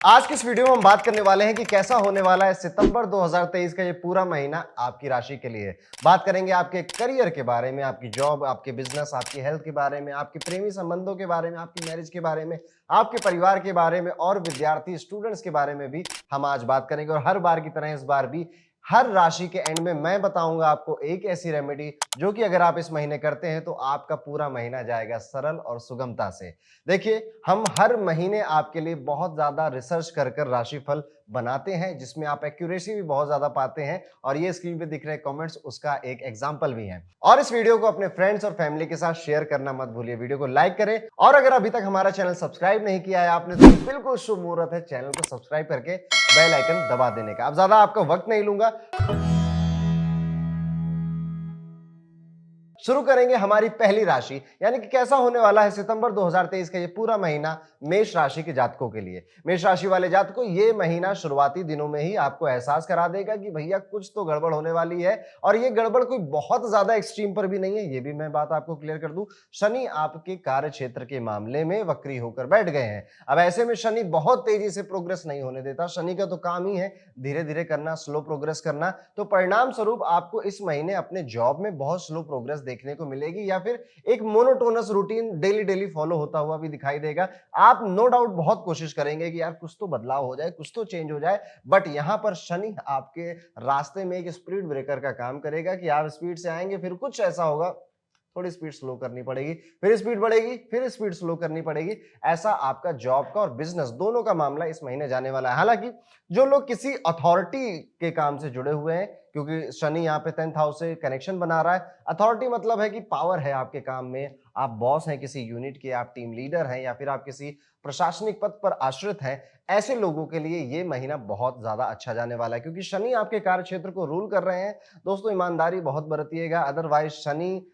आज की इस वीडियो में हम बात करने वाले हैं कि कैसा होने वाला है सितंबर 2023 का ये पूरा महीना आपकी राशि के लिए। बात करेंगे आपके करियर के बारे में, आपकी जॉब, आपके बिजनेस, आपकी हेल्थ के बारे में, आपके प्रेमी संबंधों के बारे में, आपकी मैरिज के बारे में, आपके परिवार के बारे में और विद्यार्थी स्टूडेंट्स के बारे में भी हम आज बात करेंगे। और हर बार की तरह इस बार भी हर राशि के एंड में मैं बताऊंगा आपको एक ऐसी रेमेडी जो कि अगर आप इस महीने करते हैं तो आपका पूरा महीना जाएगा सरल और सुगमता से। देखिए, हम हर महीने आपके लिए बहुत ज़्यादा रिसर्च कर कर राशिफल बनाते हैं, जिसमें आप एक्यूरेसी भी बहुत ज़्यादा पाते हैं और ये स्क्रीन पे दिख रहे कमेंट्स उसका एक एग्जांपल भी है। और इस वीडियो को अपने फ्रेंड्स और फैमिली के साथ शेयर करना मत भूलिए। वीडियो को लाइक करें और अगर अभी तक हमारा चैनल सब्सक्राइब नहीं किया है आपने तो बिल्कुल शुभ मुहूर्त है चैनल को सब्सक्राइब करके बेल आइकन दबा देने का। अब ज़्यादा आपका वक्त नहीं लूंगा, शुरू करेंगे हमारी पहली राशि यानी कि कैसा होने वाला है सितंबर 2023 का ये पूरा महीना मेष राशि के जातकों के लिए। मेष राशि वाले जातकों, ये महीना शुरुआती दिनों में ही आपको एहसास करा देगा कि भैया कुछ तो गड़बड़ होने वाली है और ये गड़बड़ कोई बहुत ज्यादा एक्सट्रीम पर भी नहीं है। ये भी मैं बात आपको क्लियर कर दूं, शनि आपके कार्य क्षेत्र के मामले में वक्री होकर बैठ गए हैं। अब ऐसे में शनि बहुत तेजी से प्रोग्रेस नहीं होने देता। शनि का तो काम ही है धीरे धीरे करना, स्लो प्रोग्रेस करना। तो परिणाम स्वरूप आपको इस महीने अपने जॉब में बहुत स्लो प्रोग्रेस देखने को मिलेगी या फिर एक monotonous routine daily daily follow होता हुआ भी दिखाई देगा। आप नो डाउट बहुत कोशिश करेंगे कि यार कुछ तो बदलाव हो जाए, कुछ तो चेंज हो जाए, बट यहां पर शनि आपके रास्ते में एक स्पीड ब्रेकर का काम करेगा कि आप स्पीड से आएंगे, फिर कुछ ऐसा होगा, थोड़ी स्पीड स्लो करनी पड़ेगी, फिर स्पीड बढ़ेगी, फिर स्पीड स्लो करनी पड़ेगी। ऐसा आपका जॉब का और बिजनेस दोनों का मामला इस महीने जाने वाला है। हालांकि जो लोग किसी अथॉरिटी के काम से जुड़े हुए हैं, क्योंकि शनि यहाँ पे 10th हाउस से कनेक्शन बना रहा है। अथॉरिटी मतलब है कि पावर है आपके काम में, आप बॉस हैं किसी यूनिट के, आप टीम लीडर हैं या फिर आप किसी प्रशासनिक पद पर आश्रित हैं। ऐसे लोगों के लिए ये महीना बहुत ज्यादा अच्छा जाने वाला है क्योंकि शनि आपके कार्य क्षेत्र को रूल कर रहे हैं। दोस्तों, ईमानदारी बहुत बरतिएगा, अदरवाइज शनि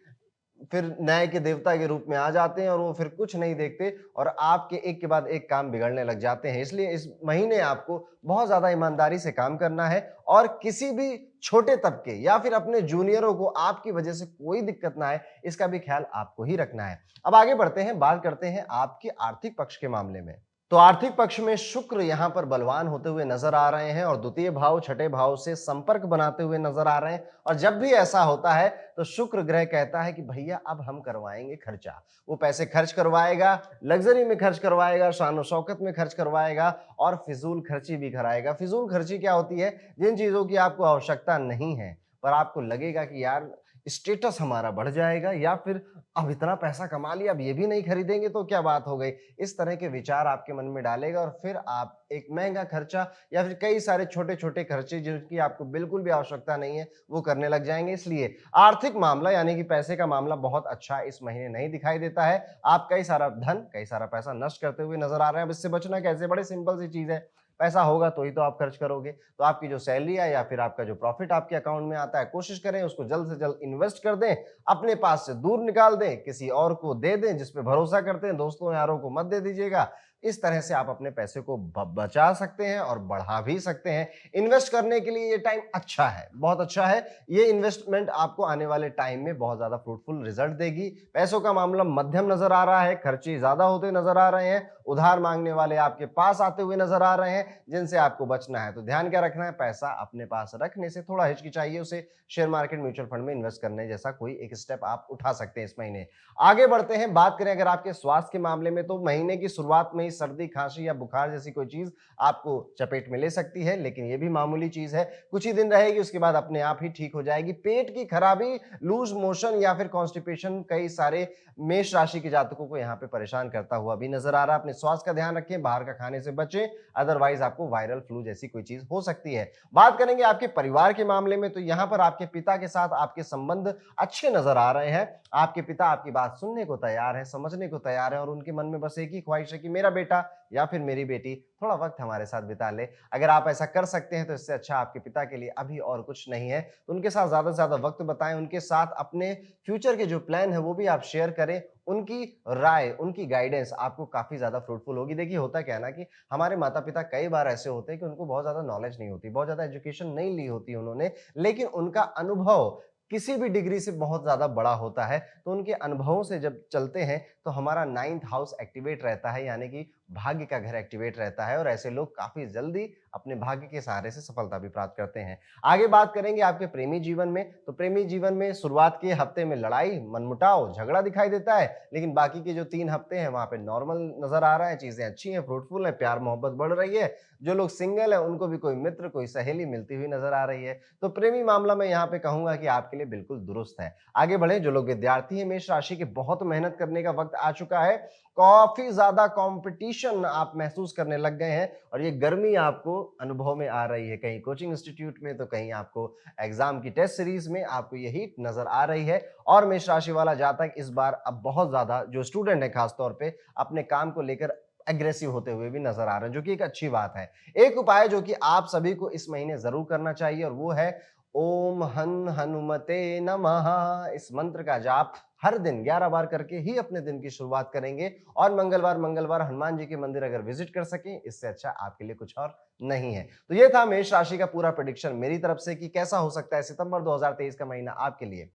फिर न्याय के देवता के रूप में आ जाते हैं और वो फिर कुछ नहीं देखते और आपके एक के बाद एक काम बिगड़ने लग जाते हैं। इसलिए इस महीने आपको बहुत ज्यादा ईमानदारी से काम करना है और किसी भी छोटे तबके या फिर अपने जूनियरों को आपकी वजह से कोई दिक्कत ना आए, इसका भी ख्याल आपको ही रखना है। अब आगे बढ़ते हैं, बात करते हैं आपके आर्थिक पक्ष के मामले में। तो आर्थिक पक्ष में शुक्र यहां पर बलवान होते हुए नजर आ रहे हैं और द्वितीय भाव छठे भाव से संपर्क बनाते हुए नजर आ रहे हैं। और जब भी ऐसा होता है तो शुक्र ग्रह कहता है कि भैया अब हम करवाएंगे खर्चा। वो पैसे खर्च करवाएगा, लग्जरी में खर्च करवाएगा, शान शौकत में खर्च करवाएगा और फिजूल खर्ची भी कराएगा। फिजूल खर्ची क्या होती है? जिन चीजों की आपको आवश्यकता नहीं है पर आपको लगेगा कि यार स्टेटस हमारा बढ़ जाएगा या फिर अब इतना पैसा कमा लिया, अब ये भी नहीं खरीदेंगे तो क्या बात हो गई। इस तरह के विचार आपके मन में डालेगा और फिर आप एक महंगा खर्चा या फिर कई सारे छोटे छोटे खर्चे जिनकी आपको बिल्कुल भी आवश्यकता नहीं है वो करने लग जाएंगे। इसलिए आर्थिक मामला यानी कि पैसे का मामला बहुत अच्छा इस महीने नहीं दिखाई देता है। आप कई सारा धन, कई सारा पैसा नष्ट करते हुए नजर आ रहे हैं। अब इससे बचना कैसे? बड़े सिंपल सी चीज है, पैसा होगा तो ही तो आप खर्च करोगे। तो आपकी जो सैलरी है या फिर आपका जो प्रॉफिट आपके अकाउंट में आता है, कोशिश करें उसको जल्द से जल्द इन्वेस्ट कर दें, अपने पास से दूर निकाल दें, किसी और को दे दें जिस पे भरोसा करते हैं। दोस्तों यारों को मत दे दीजिएगा। इस तरह से आप अपने पैसे को बचा सकते हैं और बढ़ा भी सकते हैं। इन्वेस्ट करने के लिए ये टाइम अच्छा है, बहुत अच्छा है। ये इन्वेस्टमेंट आपको आने वाले टाइम में बहुत ज्यादा फ्रूटफुल रिजल्ट देगी। पैसों का मामला मध्यम नजर आ रहा है, खर्चे ज्यादा होते नजर आ रहे हैं, उधार मांगने वाले आपके पास आते हुए नजर आ रहे हैं जिनसे आपको बचना है। तो ध्यान क्या रखना है? पैसा अपने पास रखने से थोड़ा हिचकिचाइए, उसे शेयर मार्केट, म्यूचुअल फंड में इन्वेस्ट करने जैसा कोई एक स्टेप आप उठा सकते हैं इस महीने। आगे बढ़ते हैं, बात करें अगर आपके स्वास्थ्य के मामले में तो महीने की शुरुआत में ही सर्दी, खांसी या बुखार जैसी कोई चीज आपको चपेट में ले सकती है, लेकिन यह भी मामूली चीज है, कुछ ही दिन रहेगी, उसके बाद अपने आप ही ठीक हो जाएगी। पेट की खराबी, लूज मोशन या फिर कॉन्स्टिपेशन कई सारे मेष राशि के जातकों को यहाँ पे परेशान करता हुआ भी नजर आ रहा है। अपने स्वास्थ्य का ध्यान रखें, बाहर का खाने से बचें, अदरवाइज आपको वायरल फ्लू जैसी कोई चीज हो सकती है। बात करेंगे आपके परिवार के मामले में तो यहाँ पर आपके पिता के साथ आपके संबंध अच्छे नजर आ रहे हैं। आपके पिता आपकी बात सुनने को तैयार है, समझने को तैयार है और उनके मन में बस एक ही ख्वाहिश है कि मेरा बेटा या फिर मेरी बेटी थोड़ा वक्त हमारे साथ बिता ले। अगर आप ऐसा कर सकते हैं तो इससे अच्छा आपके पिता के लिए अभी और कुछ नहीं है। तो उनके साथ ज्यादा से ज्यादा वक्त बताएं, उनके साथ अपने फ्यूचर के जो प्लान है वो भी आप शेयर करें। उनकी राय, उनकी गाइडेंस आपको काफी ज्यादा फ्रूटफुल होगी। देखिए, होता क्या है ना कि हमारे माता पिता कई बार ऐसे होते हैं कि उनको बहुत ज्यादा नॉलेज नहीं होती, बहुत ज्यादा एजुकेशन नहीं ली होती उन्होंने, लेकिन उनका अनुभव किसी भी डिग्री से बहुत ज्यादा बड़ा होता है। तो उनके अनुभवों से जब चलते हैं तो हमारा 9th हाउस एक्टिवेट रहता है, यानी कि भाग्य का घर एक्टिवेट रहता है और ऐसे लोग काफ़ी जल्दी अपने भाग्य के सहारे से सफलता भी प्राप्त करते हैं। आगे बात करेंगे आपके प्रेमी जीवन में, तो प्रेमी जीवन में शुरुआत के हफ्ते में लड़ाई, मनमुटाव, झगड़ा दिखाई देता है, लेकिन बाकी के जो 3 हफ्ते हैं वहाँ पे नॉर्मल नज़र आ रहा है, चीज़ें अच्छी हैं, फ्रूटफुल हैं, प्यार-मोहब्बत बढ़ रही है। जो लोग सिंगल हैं उनको भी कोई मित्र, कोई सहेली मिलती हुई नज़र आ रही है। तो प्रेमी मामला मैं यहाँ पे कहूँगा कि आपके लिए बिल्कुल दुरुस्त है। आगे बढ़ें, जो लोग विद्यार्थी हैं मेष राशि के, बहुत मेहनत करने का वक़्त आ चुका है। काफ़ी ज़्यादा कॉम्पिटिशन आप महसूस करने लग गए हैं और ये गर्मी आपको अनुभव में आ रही है। कहीं कोचिंग इंस्टीट्यूट में तो कहीं आपको एग्ज़ाम की टेस्ट सीरीज़ में आपको ये हीट नज़र आ रही है और मेष राशि वाला जातक इस बार अब बहुत ज़्यादा जो स्टूडेंट है ख़ास तौर पे अपने काम को लेकर एग्रेसिव होते हुए भी नज़र आ रहे हैं, जो कि एक अच्छी बात है। एक उपाय जो कि आप सभी को इस महीने ज़रूर करना चाहिए और वो है ओम हन हनुमते नमः। इस मंत्र का जाप हर दिन 11 बार करके ही अपने दिन की शुरुआत करेंगे और मंगलवार हनुमान जी के मंदिर अगर विजिट कर सकें, इससे अच्छा आपके लिए कुछ और नहीं है। तो ये था मेष राशि का पूरा प्रेडिक्शन मेरी तरफ से कि कैसा हो सकता है सितंबर 2023 का महीना आपके लिए।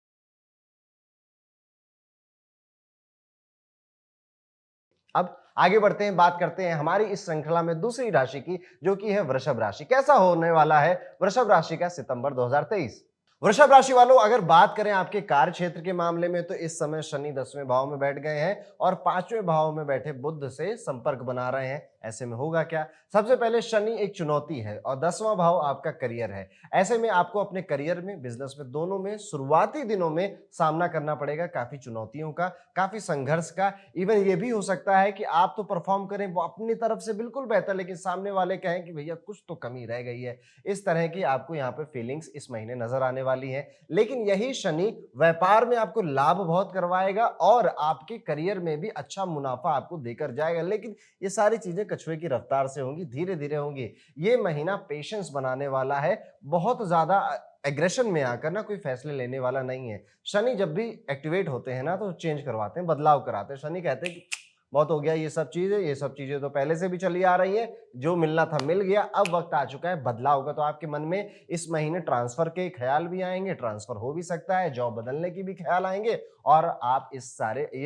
अब आगे बढ़ते हैं, बात करते हैं हमारी इस श्रृंखला में दूसरी राशि की, जो कि है वृषभ राशि। कैसा होने वाला है वृषभ राशि का सितंबर 2023? वृषभ राशि वालों, अगर बात करें आपके कार्य क्षेत्र के मामले में, तो इस समय शनि 10वें भाव में बैठ गए हैं और 5वें भाव में बैठे बुध से संपर्क बना रहे हैं। ऐसे में होगा क्या? सबसे पहले शनि एक चुनौती है और 10वां भाव आपका करियर है। ऐसे में आपको अपने करियर में, बिजनेस में, दोनों में शुरुआती दिनों में सामना करना पड़ेगा काफी चुनौतियों का, काफी संघर्ष का। इवन ये भी हो सकता है कि आप तो परफॉर्म करें वो अपनी तरफ से बिल्कुल बेहतर, लेकिन सामने वाले कहें कि भैया कुछ तो कमी रह गई है। इस तरह की आपको यहाँ पे फीलिंग्स इस महीने नजर आने वाली है। लेकिन यही शनि व्यापार में आपको लाभ बहुत करवाएगा और आपके करियर में भी अच्छा मुनाफा आपको देकर जाएगा। लेकिन ये सारी चीजें कछुए की रफ्तार से होंगी, धीरे धीरे होंगी। ये महीना पेशेंस बनाने वाला है, बहुत ज्यादा एग्रेशन में आकर ना कोई फैसले लेने वाला नहीं है। शनि जब भी एक्टिवेट होते हैं ना तो चेंज करवाते हैं, बदलाव कराते हैं। शनि कहते हैं कि बहुत हो गया ये सब चीजें, ये सब चीजें तो पहले से भी चली आ रही है, जो मिलना था मिल गया, अब वक्त आ चुका है बदलाव का। तो आपके मन में इस महीने ट्रांसफर के ख्याल भी आएंगे, ट्रांसफर हो भी सकता है, जॉब बदलने की भी ख्याल आएंगे और आप ये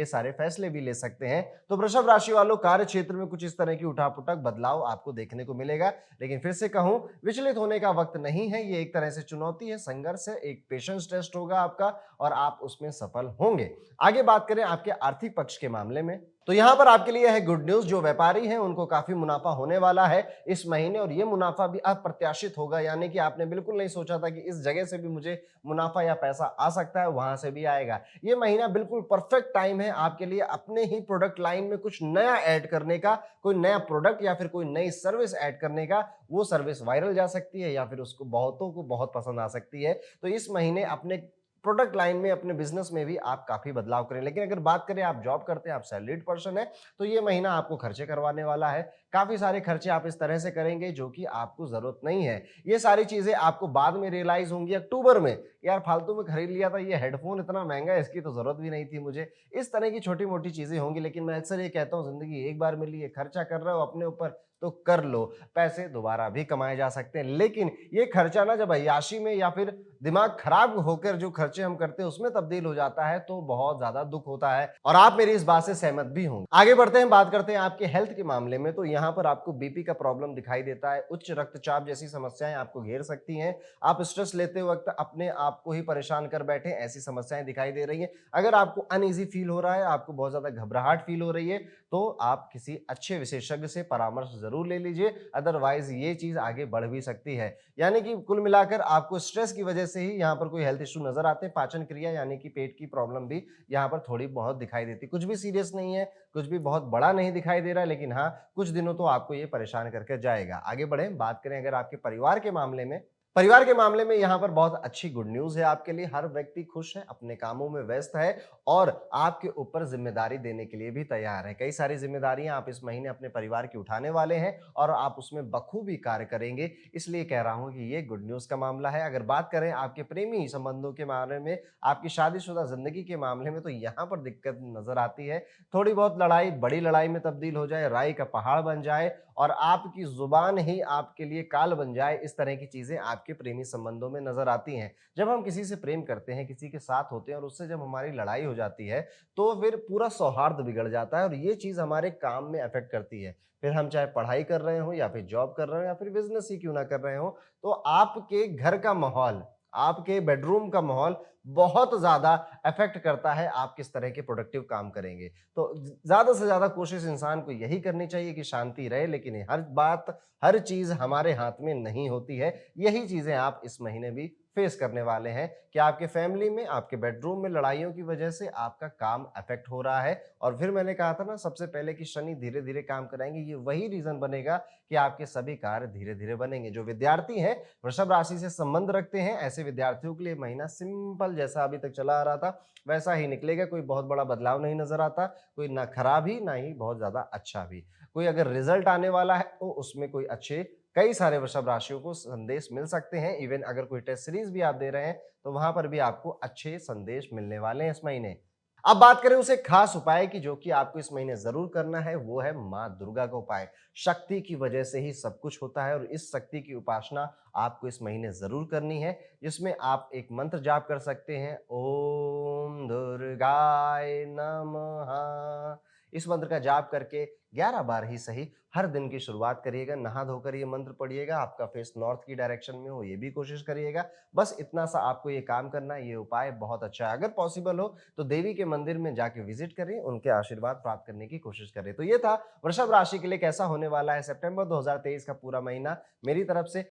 सारे फैसले भी ले सकते हैं। तो वृषभ राशि वालों, कार्य क्षेत्र में कुछ इस तरह की उठापुटक बदलाव आपको देखने को मिलेगा। लेकिन फिर से कहूं, विचलित होने का वक्त नहीं है। ये एक तरह से चुनौती है, संघर्ष है, एक पेशेंस टेस्ट होगा आपका और आप उसमें सफल होंगे। आगे बात करें आपके आर्थिक पक्ष के मामले में, तो यहां पर आपके लिए है गुड न्यूज। जो व्यापारी हैं उनको काफी मुनाफा होने वाला है इस महीने और ये मुनाफा भी अप्रत्याशित होगा, यानी कि आपने बिल्कुल नहीं सोचा था कि इस जगह से भी मुझे मुनाफा या पैसा आ सकता है, वहां से भी आएगा। ये महीना बिल्कुल परफेक्ट टाइम है आपके लिए अपने ही प्रोडक्ट लाइन में कुछ नया ऐड करने का, कोई नया प्रोडक्ट या फिर कोई नई सर्विस ऐड करने का। वो सर्विस वायरल जा सकती है या फिर उसको बहुतों को बहुत पसंद आ सकती है। तो इस महीने अपने प्रोडक्ट लाइन में, अपने बिजनेस में भी आप काफी बदलाव करें। लेकिन अगर बात करें आप जॉब करते हैं, आप सैलरीड पर्सन है, तो ये महीना आपको खर्चे करवाने वाला है। काफी सारे खर्चे आप इस तरह से करेंगे जो कि आपको जरूरत नहीं है। ये सारी चीजें आपको बाद में रियलाइज होंगी अक्टूबर में, यार फालतू में खरीद लिया था ये हेडफोन, इतना महंगा है, इसकी तो जरूरत भी नहीं थी मुझे। इस तरह की छोटी मोटी चीजें होंगी। लेकिन मैं अक्सर ये कहता हूँ, जिंदगी एक बार मिली है, खर्चा कर रहे हो अपने ऊपर तो कर लो। पैसे दोबारा भी कमाए जा सकते हैं, लेकिन ये खर्चा ना जब अय्याशी में या फिर दिमाग खराब होकर जो खर्चे हम करते हैं उसमें तब्दील हो जाता है, तो बहुत ज्यादा दुख होता है और आप मेरी इस बात से सहमत भी होंगे। आगे बढ़ते हैं, बात करते हैं आपके हेल्थ के मामले में। तो यहाँ पर आपको बीपी का प्रॉब्लम दिखाई देता है, उच्च रक्तचाप जैसी समस्याएं आपको घेर सकती हैं। आप स्ट्रेस लेते वक्त अपने आप को ही परेशान कर बैठे, ऐसी समस्याएं दिखाई दे रही हैं। अगर आपको अनईजी फील हो रहा है, आपको बहुत ज्यादा घबराहट फील हो रही है, तो आप किसी अच्छे विशेषज्ञ से परामर्श जरूर ले लीजिए, अदरवाइज ये चीज आगे बढ़ भी सकती है। यानी कि कुल मिलाकर आपको स्ट्रेस की वजह से ही यहाँ पर कोई हेल्थ इशू नजर आते हैं। पाचन क्रिया यानी कि पेट की प्रॉब्लम भी यहाँ पर थोड़ी बहुत दिखाई देती, कुछ भी सीरियस नहीं है, कुछ भी बहुत बड़ा नहीं दिखाई दे रहा है, लेकिन हाँ कुछ दिनों तो आपको ये परेशान करके जाएगा। आगे बढ़े, बात करें अगर आपके परिवार के मामले में, परिवार के मामले में यहाँ पर बहुत अच्छी गुड न्यूज है आपके लिए। हर व्यक्ति खुश है, अपने कामों में व्यस्त है और आपके ऊपर जिम्मेदारी देने के लिए भी तैयार है। कई सारी जिम्मेदारियां आप इस महीने अपने परिवार की उठाने वाले हैं और आप उसमें बखूबी कार्य करेंगे, इसलिए कह रहा हूं कि ये गुड न्यूज का मामला है। अगर बात करें आपके प्रेमी संबंधों के मामले में, आपकी शादीशुदा जिंदगी के मामले में, तो यहाँ पर दिक्कत नजर आती है। थोड़ी बहुत लड़ाई बड़ी लड़ाई में तब्दील हो जाए, राई का पहाड़ बन जाए और आपकी जुबान ही आपके लिए काल बन जाए, इस तरह की चीजें आपके आपके प्रेमी संबंधों में नजर आती हैं। जब हम किसी से प्रेम करते हैं, किसी के साथ होते हैं और उससे जब हमारी लड़ाई हो जाती है, तो फिर पूरा सौहार्द बिगड़ जाता है और ये चीज हमारे काम में अफेक्ट करती है। फिर हम चाहे पढ़ाई कर रहे हो या फिर जॉब कर रहे हो या फिर बिजनेस ही क्यों ना कर रहे हो, तो आपके घर का माहौल, आपके बेडरूम का माहौल बहुत ज्यादा अफेक्ट करता है आप किस तरह के प्रोडक्टिव काम करेंगे। तो ज्यादा से ज्यादा कोशिश इंसान को यही करनी चाहिए कि शांति रहे, लेकिन ये हर बात, हर चीज हमारे हाथ में नहीं होती है। यही चीजें आप इस महीने भी फेस करने वाले हैं कि आपके फैमिली में, आपके बेडरूम में लड़ाइयों की वजह से आपका काम अफेक्ट हो रहा है। और फिर मैंने कहा था ना सबसे पहले कि शनि धीरे धीरे काम कराएंगे, ये वही रीजन बनेगा कि आपके सभी कार्य धीरे धीरे बनेंगे। जो विद्यार्थी हैं, वृषभ राशि से संबंध रखते हैं, ऐसे विद्यार्थियों के लिए महीना सिंपल जैसा अभी तक चला आ रहा था वैसा ही निकलेगा। कोई बहुत बड़ा बदलाव नहीं नजर आता, कोई ना खराब ही ना ही बहुत ज्यादा अच्छा भी। कोई अगर रिजल्ट आने वाला है तो उसमें कोई अच्छे, कई सारे वृषभ राशियों को संदेश मिल सकते हैं। इवन अगर कोई टेस्ट सीरीज भी आप दे रहे हैं तो वहां पर भी आपको अच्छे संदेश मिलने वाले हैं इस महीने। अब बात करें उसे खास उपाय की, जो कि आपको इस महीने जरूर करना है, वो है माँ दुर्गा का उपाय। शक्ति की वजह से ही सब कुछ होता है और इस शक्ति की उपासना आपको इस महीने जरूर करनी है, जिसमें आप एक मंत्र जाप कर सकते हैं, ओम दुर्गाय नमः। इस मंत्र का जाप करके 11 बार ही सही हर दिन की शुरुआत करिएगा। नहा धोकर ये मंत्र पढ़िएगा, आपका फेस नॉर्थ की डायरेक्शन में हो ये भी कोशिश करिएगा। बस इतना सा आपको ये काम करना है, ये उपाय बहुत अच्छा है। अगर पॉसिबल हो तो देवी के मंदिर में जाके विजिट करें, उनके आशीर्वाद प्राप्त करने की कोशिश करें। तो ये था वृषभ राशि के लिए कैसा होने वाला है सितंबर 2023 का पूरा महीना मेरी तरफ से।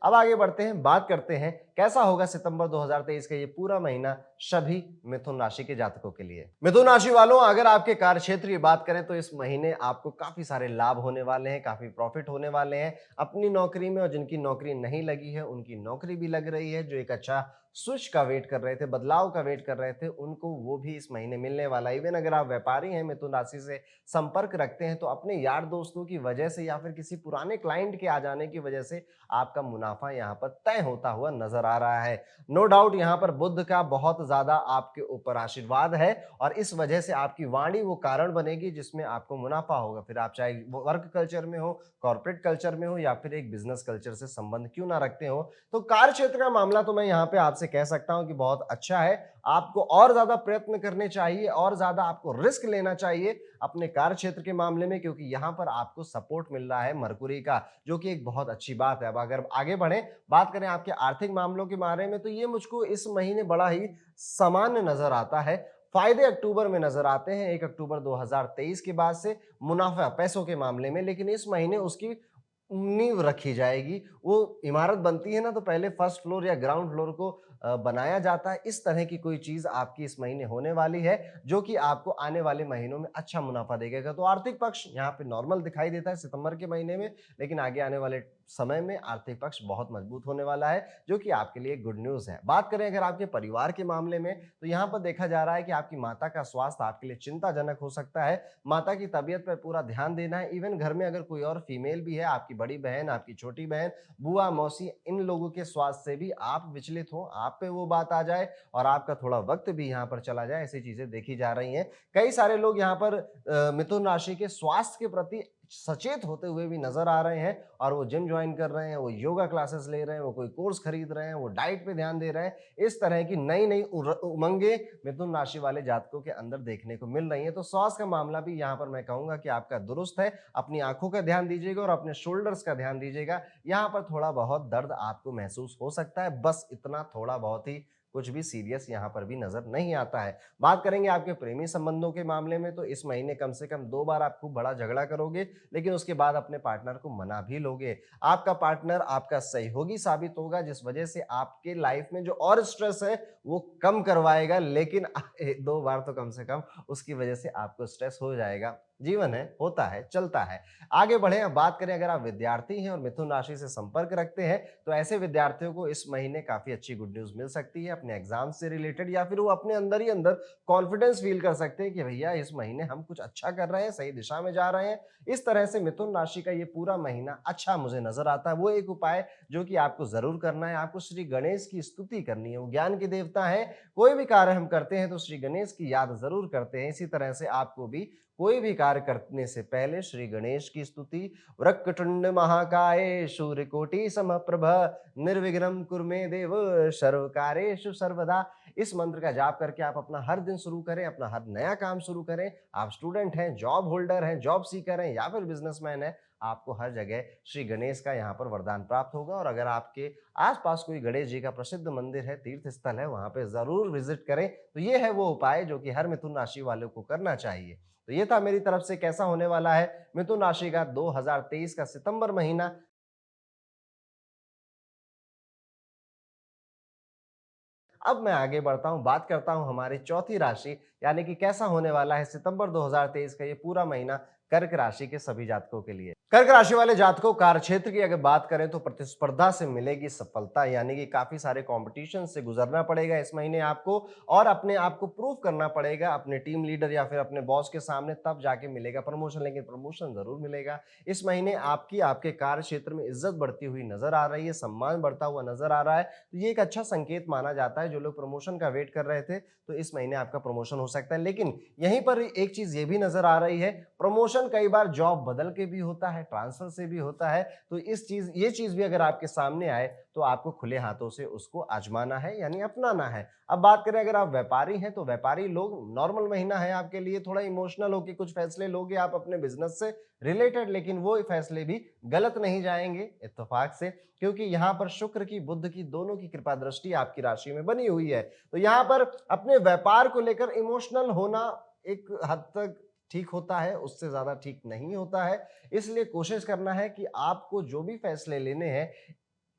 अब आगे बढ़ते हैं, बात करते हैं कैसा होगा सितंबर 2023 का ये पूरा महीना सभी मिथुन राशि के जातकों के लिए। मिथुन राशि वालों, अगर आपके कार्य क्षेत्र की बात करें तो इस महीने आपको काफी सारे लाभ होने वाले हैं, काफी प्रॉफिट होने वाले हैं अपनी नौकरी में। और जिनकी नौकरी नहीं लगी है उनकी नौकरी भी लग रही है। जो एक अच्छा स्विच का वेट कर रहे थे, बदलाव का वेट कर रहे थे, उनको वो भी इस महीने मिलने वाला है। इवन अगर आप व्यापारी हैं, मिथुन राशि से संपर्क रखते हैं, तो अपने यार दोस्तों की वजह से या फिर किसी पुराने क्लाइंट के आ जाने की वजह से आपका मुनाफा यहाँ पर तय होता हुआ नजर आ रहा है। नो डाउट यहाँ पर बुद्ध का बहुत ज्यादा आपके ऊपर आशीर्वाद है और इस वजह से आपकी वाणी वो कारण बनेगी जिसमें आपको मुनाफा होगा। फिर आप चाहे वर्क कल्चर में हो, कॉर्पोरेट कल्चर में हो या फिर एक बिजनेस कल्चर से संबंध क्यों ना रखते हो। तो कार्य क्षेत्र का मामला तो मैं यहाँ पे आपसे कह सकता हूं कि बहुत अच्छा है। आपको और ज्यादा प्रयत्न करने चाहिए और ज्यादा आपको रिस्क लेना चाहिए अपने कार्य क्षेत्र के मामले में, क्योंकि यहाँ पर आपको सपोर्ट मिल रहा है मरकुरी का, जो कि एक बहुत अच्छी बात है। अब अगर आगे बढ़े, बात करें आपके आर्थिक मामलों के बारे में, तो ये मुझको इस महीने बड़ा ही सामान्य नजर आता है। फायदे अक्टूबर में नजर आते हैं, 1 अक्टूबर 2023 के बाद से मुनाफा पैसों के मामले में, लेकिन इस महीने उसकी नींव रखी जाएगी। वो इमारत बनती है ना, तो पहले फर्स्ट फ्लोर या ग्राउंड फ्लोर को बनाया जाता है। इस तरह की कोई चीज आपकी इस महीने होने वाली है, जो कि आपको आने वाले महीनों में अच्छा मुनाफा देगा। तो आर्थिक पक्ष यहाँ पे नॉर्मल दिखाई देता है सितंबर के महीने में, लेकिन आगे आने वाले समय में आर्थिक पक्ष बहुत मजबूत होने वाला है, जो कि आपके लिए गुड न्यूज है। बात करें अगर आपके परिवार के मामले में, तो यहाँ पर देखा जा रहा है कि आपकी माता का स्वास्थ्य आपके लिए चिंताजनक हो सकता है। माता की तबीयत पर पूरा ध्यान देना है। इवन घर में अगर कोई और फीमेल भी है, आपकी बड़ी बहन, आपकी छोटी बहन, बुआ, मौसी, इन लोगों के स्वास्थ्य से भी आप विचलित हो, आप पे वो बात आ जाए और आपका थोड़ा वक्त भी यहाँ पर चला जाए, ऐसी चीजें देखी जा रही हैं। कई सारे लोग यहाँ पर मिथुन राशि के स्वास्थ्य के प्रति सचेत होते हुए भी नजर आ रहे हैं और वो जिम ज्वाइन कर रहे हैं, वो योगा क्लासेस ले रहे हैं, वो कोई कोर्स खरीद रहे हैं, वो डाइट पे ध्यान दे रहे हैं। इस तरह की नई नई उमंगे मिथुन राशि वाले जातकों के अंदर देखने को मिल रही है। तो स्वास्थ्य का मामला भी यहाँ पर मैं कहूंगा कि आपका दुरुस्त है। अपनी आंखों का ध्यान दीजिएगा और अपने शोल्डर्स का ध्यान दीजिएगा। यहाँ पर थोड़ा बहुत दर्द आपको महसूस हो सकता है, बस इतना, थोड़ा बहुत ही, कुछ भी सीरियस यहाँ पर भी नजर नहीं आता है। बात करेंगे आपके प्रेमी संबंधों के मामले में, तो इस महीने कम से कम 2 बार आप खूब बड़ा झगड़ा करोगे, लेकिन उसके बाद अपने पार्टनर को मना भी लोगे। आपका पार्टनर आपका सहयोगी साबित होगा, जिस वजह से आपके लाइफ में जो और स्ट्रेस है वो कम करवाएगा, लेकिन 2 बार तो कम से कम उसकी वजह से आपको स्ट्रेस हो जाएगा। जीवन है, होता है, चलता है। आगे बढ़े, अब बात करें अगर आप विद्यार्थी हैं और मिथुन राशि से संपर्क रखते हैं, तो ऐसे विद्यार्थियों को इस महीने काफी अच्छी गुड न्यूज मिल सकती है अपने एग्जाम से रिलेटेड, या फिर वो अपने अंदर ही अंदर कॉन्फिडेंस फील कर सकते हैं कि भैया इस महीने हम कुछ अच्छा कर रहे हैं, सही दिशा में जा रहे हैं। इस तरह से मिथुन राशि का ये पूरा महीना अच्छा मुझे नजर आता है। वो एक उपाय जो कि आपको जरूर करना है, आपको श्री गणेश की स्तुति करनी है। वो ज्ञान के देवता है, कोई भी कार्य हम करते हैं तो श्री गणेश की याद जरूर करते हैं। इसी तरह से आपको भी कोई भी कार्य करने से पहले श्री गणेश की स्तुति, वक्रतुंड महाकाय सूर्यकोटि समप्रभ निर्विघ्नं कुरु मे देव सर्व कार्येषु सर्वदा। इस मंत्र का जाप करके आप अपना हर दिन शुरू करें, अपना हर नया काम शुरू करें। आप स्टूडेंट हैं, जॉब होल्डर हैं, जॉब सीकर हैं या फिर बिजनेसमैन हैं, आपको हर जगह श्री गणेश का यहाँ पर वरदान प्राप्त होगा। और अगर आपके आसपास कोई गणेश जी का प्रसिद्ध मंदिर है, तीर्थ स्थल है, वहां पे जरूर विजिट करें। तो ये है वो उपाय जो कि हर मिथुन राशि वालों को करना चाहिए। तो ये था मेरी तरफ से कैसा होने वाला है मिथुन राशि का 2023 का सितंबर महीना। अब मैं आगे बढ़ता हूं, बात करता हूं हमारी चौथी राशि यानी कि कैसा होने वाला है सितंबर 2023 का ये पूरा महीना कर्क राशि के सभी जातकों के लिए। कर्क राशि वाले जातकों, कार्य क्षेत्र की अगर बात करें तो प्रतिस्पर्धा से मिलेगी सफलता, यानी कि काफी सारे कंपटीशन से गुजरना पड़ेगा इस महीने आपको और अपने आप को प्रूव करना पड़ेगा अपने टीम लीडर या फिर अपने बॉस के सामने, तब जाके मिलेगा प्रमोशन। लेकिन प्रमोशन जरूर मिलेगा इस महीने। आपकी आपके कार्य क्षेत्र में इज्जत बढ़ती हुई नजर आ रही है, सम्मान बढ़ता हुआ नजर आ रहा है। तो ये एक अच्छा संकेत माना जाता है। जो लोग प्रमोशन का वेट कर रहे थे तो इस महीने आपका प्रमोशन हो सकता है। लेकिन यहीं पर एक चीज ये भी नजर आ रही है, प्रमोशन कई बार जॉब बदल के भी होता है, ट्रांसफर से भी होता है। तो ये चीज भी अगर आपके सामने आए तो आपको खुले हाथों से उसको आजमाना है यानी अपनाना है। अब बात करें अगर आप व्यापारी हैं तो व्यापारी लोग, नॉर्मल महीना है आपके लिए, थोड़ा इमोशनल होकर कुछ फैसले लोगे आप अपने बिजनेस से रिलेटेड, लेकिन वो फैसले भी गलत नहीं जाएंगे इत्तेफाक से, क्योंकि यहाँ पर शुक्र की, बुध की, दोनों की कृपा दृष्टि आपकी राशि में बनी हुई है। तो यहाँ पर अपने व्यापार को लेकर इमोशनल होना एक हद तक ठीक होता है, उससे ज्यादा ठीक नहीं होता है। इसलिए कोशिश करना है कि आपको जो भी फैसले लेने हैं,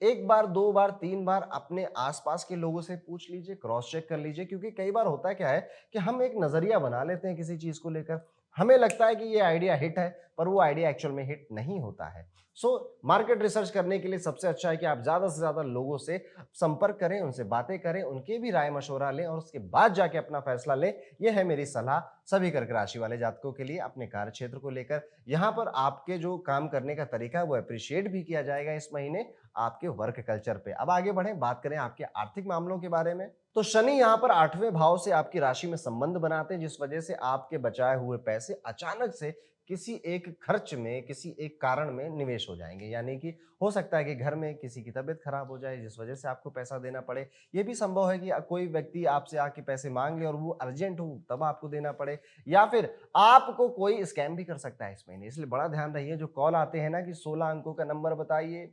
एक बार, दो बार, तीन बार अपने आसपास के लोगों से पूछ लीजिए, क्रॉस चेक कर लीजिए। क्योंकि कई बार होता क्या है कि हम एक नजरिया बना लेते हैं किसी चीज को लेकर, हमें लगता है कि ये आइडिया हिट है, पर वो आइडिया एक्चुअल में हिट नहीं होता है। सो मार्केट रिसर्च करने के लिए सबसे अच्छा है कि आप ज्यादा से ज्यादा लोगों से संपर्क करें, उनसे बातें करें, उनके भी राय मशवरा लें और उसके बाद जाके अपना फैसला लें। यह है मेरी सलाह सभी कर्क राशि वाले जातकों के लिए अपने कार्य क्षेत्र को लेकर। यहाँ पर आपके जो काम करने का तरीका है वो अप्रिशिएट भी किया जाएगा इस महीने आपके वर्क कल्चर पे। अब आगे बढ़ें, बात करें आपके आर्थिक मामलों के बारे में। तो शनि यहाँ पर 8वें भाव से आपकी राशि में संबंध बनाते हैं, जिस वजह से आपके बचाए हुए पैसे अचानक से किसी एक खर्च में, किसी एक कारण में निवेश हो जाएंगे। यानी कि हो सकता है कि घर में किसी की तबीयत खराब हो जाए जिस वजह से आपको पैसा देना पड़े। यह भी संभव है कि कोई व्यक्ति आपसे आके पैसे मांग ले और वो अर्जेंट हो तब आपको देना पड़े, या फिर आपको कोई स्कैम भी कर सकता है इस महीने। इसलिए बड़ा ध्यान रहिए। जो कॉल आते हैं ना कि 16 अंकों का नंबर बताइए,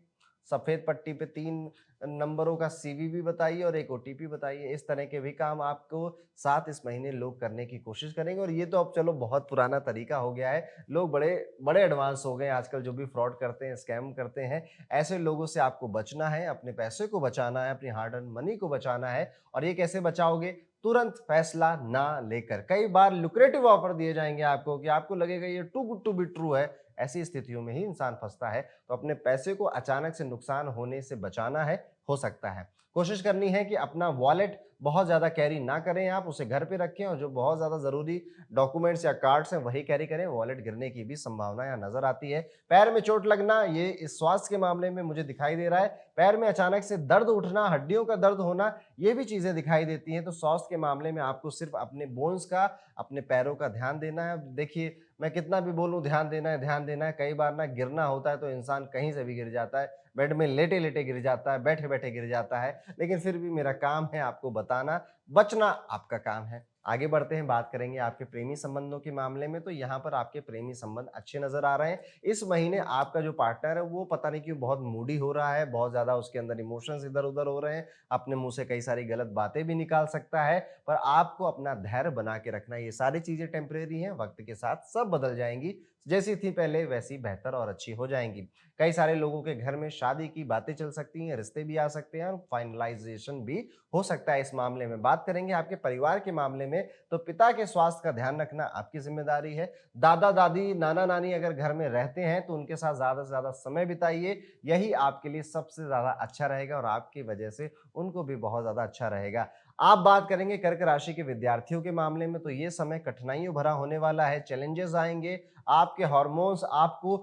सफेद पट्टी पे 3 नंबरों का सीवीवी बताइए और एक ओटीपी बताइए, इस तरह के भी काम आपको साथ इस महीने लोग करने की कोशिश करेंगे। और ये तो अब चलो बहुत पुराना तरीका हो गया है, लोग बड़े बड़े एडवांस हो गए आजकल, जो भी फ्रॉड करते हैं, स्कैम करते हैं। ऐसे लोगों से आपको बचना है, अपने पैसे को बचाना है, अपनी हार्ड अर्न मनी को बचाना है। और ये कैसे बचाओगे? तुरंत फैसला ना लेकर। कई बार लुक्रेटिव ऑफर दिए जाएंगे आपको कि आपको लगेगा ये too good to be true है, ऐसी स्थितियों में ही इंसान फंसता है। तो अपने पैसे को अचानक से नुकसान होने से बचाना है, हो सकता है। कोशिश करनी है कि अपना वॉलेट बहुत ज्यादा कैरी ना करें, आप उसे घर पे रखें और जो बहुत ज्यादा जरूरी डॉक्यूमेंट्स या कार्ड्स हैं वही कैरी करें। वॉलेट गिरने की भी संभावना यहाँ नजर आती है। पैर में चोट लगना, ये इस स्वास्थ्य के मामले में मुझे दिखाई दे रहा है। पैर में अचानक से दर्द उठना, हड्डियों का दर्द होना, ये भी चीजें दिखाई देती हैं। तो स्वास्थ्य के मामले में आपको सिर्फ अपने बोन्स का, अपने पैरों का ध्यान देना है। देखिए, मैं कितना भी बोलूं ध्यान देना है, ध्यान देना है, कई बार ना गिरना होता है तो इंसान कहीं से भी गिर जाता है, बेड में लेटे लेटे गिर जाता है, बैठे बैठे गिर जाता है। लेकिन फिर भी मेरा काम है आपको बताना, बचना आपका काम है। आगे बढ़ते हैं, बात करेंगे आपके प्रेमी संबंधों के मामले में। तो यहाँ पर आपके प्रेमी संबंध अच्छे नजर आ रहे हैं। इस महीने आपका जो पार्टनर है वो पता नहीं क्यों बहुत मूडी हो रहा है, बहुत ज्यादा उसके अंदर इमोशंस इधर उधर हो रहे हैं, अपने मुंह से कई सारी गलत बातें भी निकाल सकता है। पर आपको अपना धैर्य बना के रखना है। ये सारी चीजें टेम्परेरी हैं, वक्त के साथ सब बदल जाएंगी, जैसी थी पहले वैसी बेहतर और अच्छी हो जाएंगी। कई सारे लोगों के घर में शादी की बातें चल सकती हैं, रिश्ते भी आ सकते हैं और फाइनलाइजेशन भी हो सकता है इस मामले में। बात करेंगे आपके परिवार के मामले में, तो पिता के स्वास्थ्य का ध्यान रखना आपकी जिम्मेदारी है। दादा दादी, नाना नानी अगर घर में रहते हैं तो उनके साथ ज्यादा से ज्यादा समय बिताइए, यही आपके लिए सबसे ज्यादा अच्छा रहेगा और आपकी वजह से उनको भी बहुत ज्यादा अच्छा रहेगा। आप बात करेंगे कर्क राशि के विद्यार्थियों के मामले में, तो ये समय कठिनाइयों भरा होने वाला है, चैलेंजेस आएंगे। आपके हार्मोन्स आपको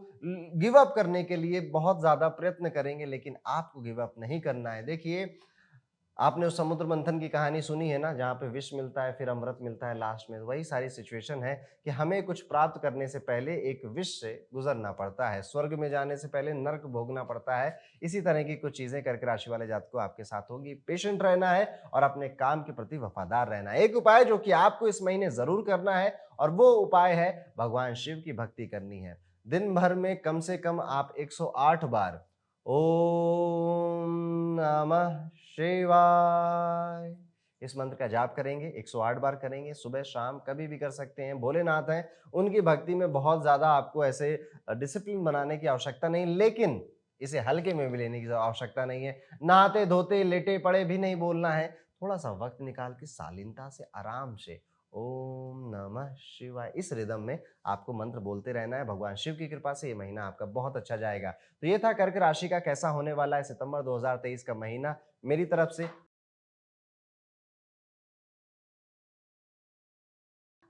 गिव अप करने के लिए बहुत ज्यादा प्रयत्न करेंगे, लेकिन आपको गिव अप नहीं करना है। देखिए, आपने उस समुद्र मंथन की कहानी सुनी है ना, जहाँ पे विष मिलता है, फिर अमृत मिलता है लास्ट में। वही सारी सिचुएशन है कि हमें कुछ प्राप्त करने से पहले एक विष से गुज़रना पड़ता है, स्वर्ग में जाने से पहले नर्क भोगना पड़ता है। इसी तरह की कुछ चीज़ें कर्क राशि वाले जातकों आपके साथ होगी। पेशेंट रहना है और अपने काम के प्रति वफ़ादार रहना है। एक उपाय जो कि आपको इस महीने ज़रूर करना है और वो उपाय है भगवान शिव की भक्ति करनी है। दिन भर में कम से कम आप 108 बार ओम नमः शिवाय इस मंत्र का जाप करेंगे, 108 बार करेंगे, सुबह शाम कभी भी कर सकते हैं। भोलेनाथ हैं, उनकी भक्ति में बहुत ज़्यादा आपको ऐसे डिसिप्लिन बनाने की आवश्यकता नहीं, लेकिन इसे हल्के में भी लेने की आवश्यकता नहीं है। नहाते-धोते, लेटे पड़े भी नहीं बोलना है। थोड़ा-सा वक़्त निकाल के शालीनता से, आराम से ओम नमः शिवाय इस रिदम में आपको मंत्र बोलते रहना है। भगवान शिव की कृपा से ये महीना आपका बहुत अच्छा जाएगा। तो ये था कर्क राशि का कैसा होने वाला है सितंबर 2023 का महीना मेरी तरफ से।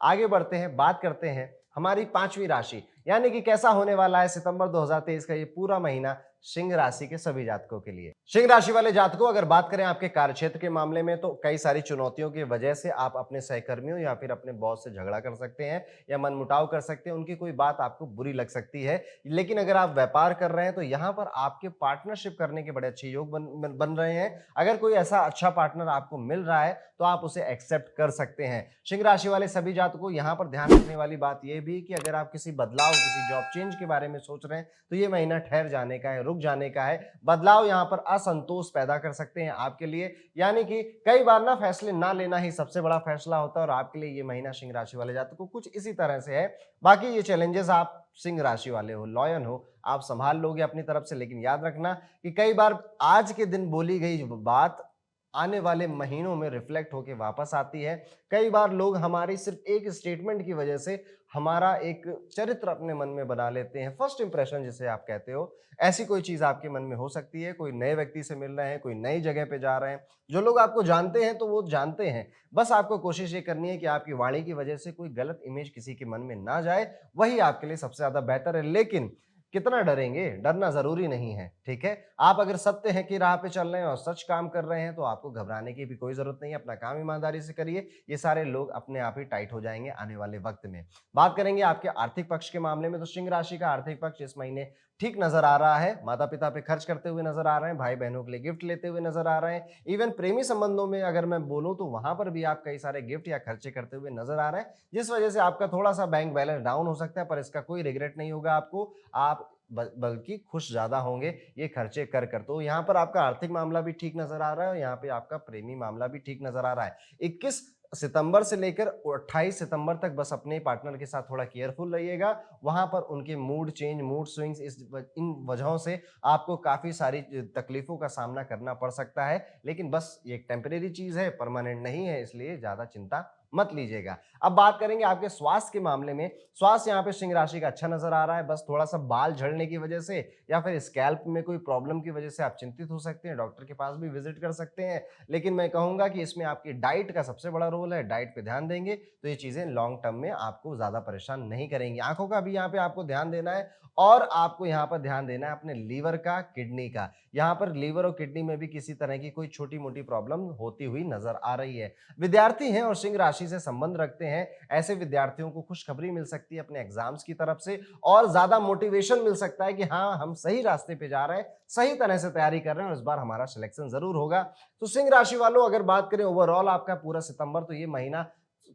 आगे बढ़ते हैं, बात करते हैं हमारी 5वीं राशि, यानी कि कैसा होने वाला है सितंबर 2023 का ये पूरा महीना सिंह राशि के सभी जातकों के लिए। सिंह राशि वाले जातकों, अगर बात करें आपके कार्यक्षेत्र के मामले में, तो कई सारी चुनौतियों की वजह से आप अपने सहकर्मियों या फिर अपने बॉस से झगड़ा कर सकते हैं या मनमुटाव कर सकते हैं, उनकी कोई बात आपको बुरी लग सकती है। लेकिन अगर आप व्यापार कर रहे हैं तो यहाँ पर आपके पार्टनरशिप करने के बड़े अच्छे योग बन रहे हैं। अगर कोई ऐसा अच्छा पार्टनर आपको मिल रहा है तो आप उसे एक्सेप्ट कर सकते हैं। सिंह राशि वाले सभी जातकों, यहाँ पर ध्यान रखने वाली बात यह भी कि अगर आप किसी बदलाव, किसी जॉब चेंज के बारे में सोच रहे हैं तो ये महीना ठहर जाने का है, रुक जाने का है। बदलाव यहाँ पर असंतोष पैदा कर सकते हैं आपके लिए, यानी कि कई बार ना फैसले ना लेना ही सबसे बड़ा फैसला होता है और आपके लिए ये महीना सिंह राशि वाले जातकों कुछ इसी तरह से है। बाकी ये चैलेंजेस आप सिंह राशि वाले हो, लॉयन हो, आप संभाल लोगे अपनी तरफ से, लेकिन याद रखना कि कई बार आज के दिन बोली गई बात आने वाले महीनों में रिफ्लेक्ट होके वापस आती है। कई बार लोग हमारी सिर्फ एक स्टेटमेंट की वजह से हमारा एक चरित्र अपने मन में बना लेते हैं, फर्स्ट इंप्रेशन जिसे आप कहते हो। ऐसी कोई चीज़ आपके मन में हो सकती है, कोई नए व्यक्ति से मिल रहे हैं, कोई नई जगह पे जा रहे हैं। जो लोग आपको जानते हैं तो वो जानते हैं, बस आपको कोशिश ये करनी है कि आपकी वाणी की वजह से कोई गलत इमेज किसी के मन में ना जाए, वही आपके लिए सबसे ज़्यादा बेहतर है। लेकिन कितना डरेंगे? डरना ज़रूरी नहीं है, ठीक है? आप अगर सत्य है की राह पे चल रहे हैं और सच काम कर रहे हैं तो आपको घबराने की भी कोई ज़रूरत नहीं है, अपना काम ईमानदारी से करिए, ये सारे लोग अपने आप ही टाइट हो जाएँगे आने वाले वक़्त में। बात करेंगे आपके आर्थिक पक्ष के मामले में, तो सिंह राशि का आर्थिक पक्ष इस महीने ठीक नज़र आ रहा है, माता-पिता पे खर्च करते हुए नज़र आ रहे हैं, भाई-बहनों के लिए गिफ्ट लेते हुए नज़र आ रहे हैं, इवन प्रेमी संबंधों में अगर मैं बोलूँ तो वहाँ पर भी आप कई सारे गिफ्ट या खर्चे करते हुए नज़र आ रहे हैं, जिस वजह से आपका थोड़ा-सा बैंक बैलेंस डाउन हो सकता है, पर इसका कोई रिग्रेट नहीं होगा आपको। आप बल्कि खुश ज़्यादा होंगे ये खर्चे कर। तो यहाँ पर आपका आर्थिक मामला भी ठीक नज़र आ रहा है और यहाँ पे आपका प्रेमी मामला भी ठीक नज़र आ रहा है। 21 सितंबर से लेकर 28 सितंबर तक बस अपने पार्टनर के साथ थोड़ा केयरफुल रहिएगा। वहाँ पर उनके मूड चेंज, मूड स्विंग्स इन वजहों से आपको काफ़ी सारी तकलीफ़ों का सामना करना पड़ सकता है। लेकिन बस ये एक टेम्परेरी चीज़ है, परमानेंट नहीं है, इसलिए ज़्यादा चिंता मत लीजिएगा। अब बात करेंगे आपके स्वास्थ्य के मामले में। स्वास्थ्य यहाँ पे सिंह राशि का अच्छा नज़र आ रहा है, बस थोड़ा-सा बाल झड़ने की वजह से या फिर स्कैल्प में कोई प्रॉब्लम की वजह से आप चिंतित हो सकते हैं, डॉक्टर के पास भी विज़िट कर सकते हैं। लेकिन मैं कहूँगा कि इसमें आपकी डाइट का सबसे बड़ा रोल है, डाइट पे ध्यान देंगे तो ये चीज़ें लॉन्ग टर्म में आपको ज़्यादा परेशान नहीं करेंगी। आँखों का भी यहाँ पे आपको ध्यान देना है और आपको यहाँ पर ध्यान देना है अपने लीवर का, किडनी का। यहाँ पर लीवर और किडनी में भी किसी तरह की कोई छोटी-मोटी प्रॉब्लम होती हुई नज़र आ रही है। विद्यार्थी हैं और सिंह राशि से संबंध रखते हैं, ऐसे विद्यार्थियों को खुशखबरी मिल सकती है अपने एग्जाम्स की तरफ से और ज़्यादा मोटिवेशन मिल सकता है कि हाँ, हम सही रास्ते पे जा रहे हैं, सही तरह से तैयारी कर रहे हैं और इस बार हमारा सिलेक्शन ज़रूर होगा। तो सिंह राशि वालों, अगर बात करें ओवरऑल आपका पूरा सितंबर, तो ये महीना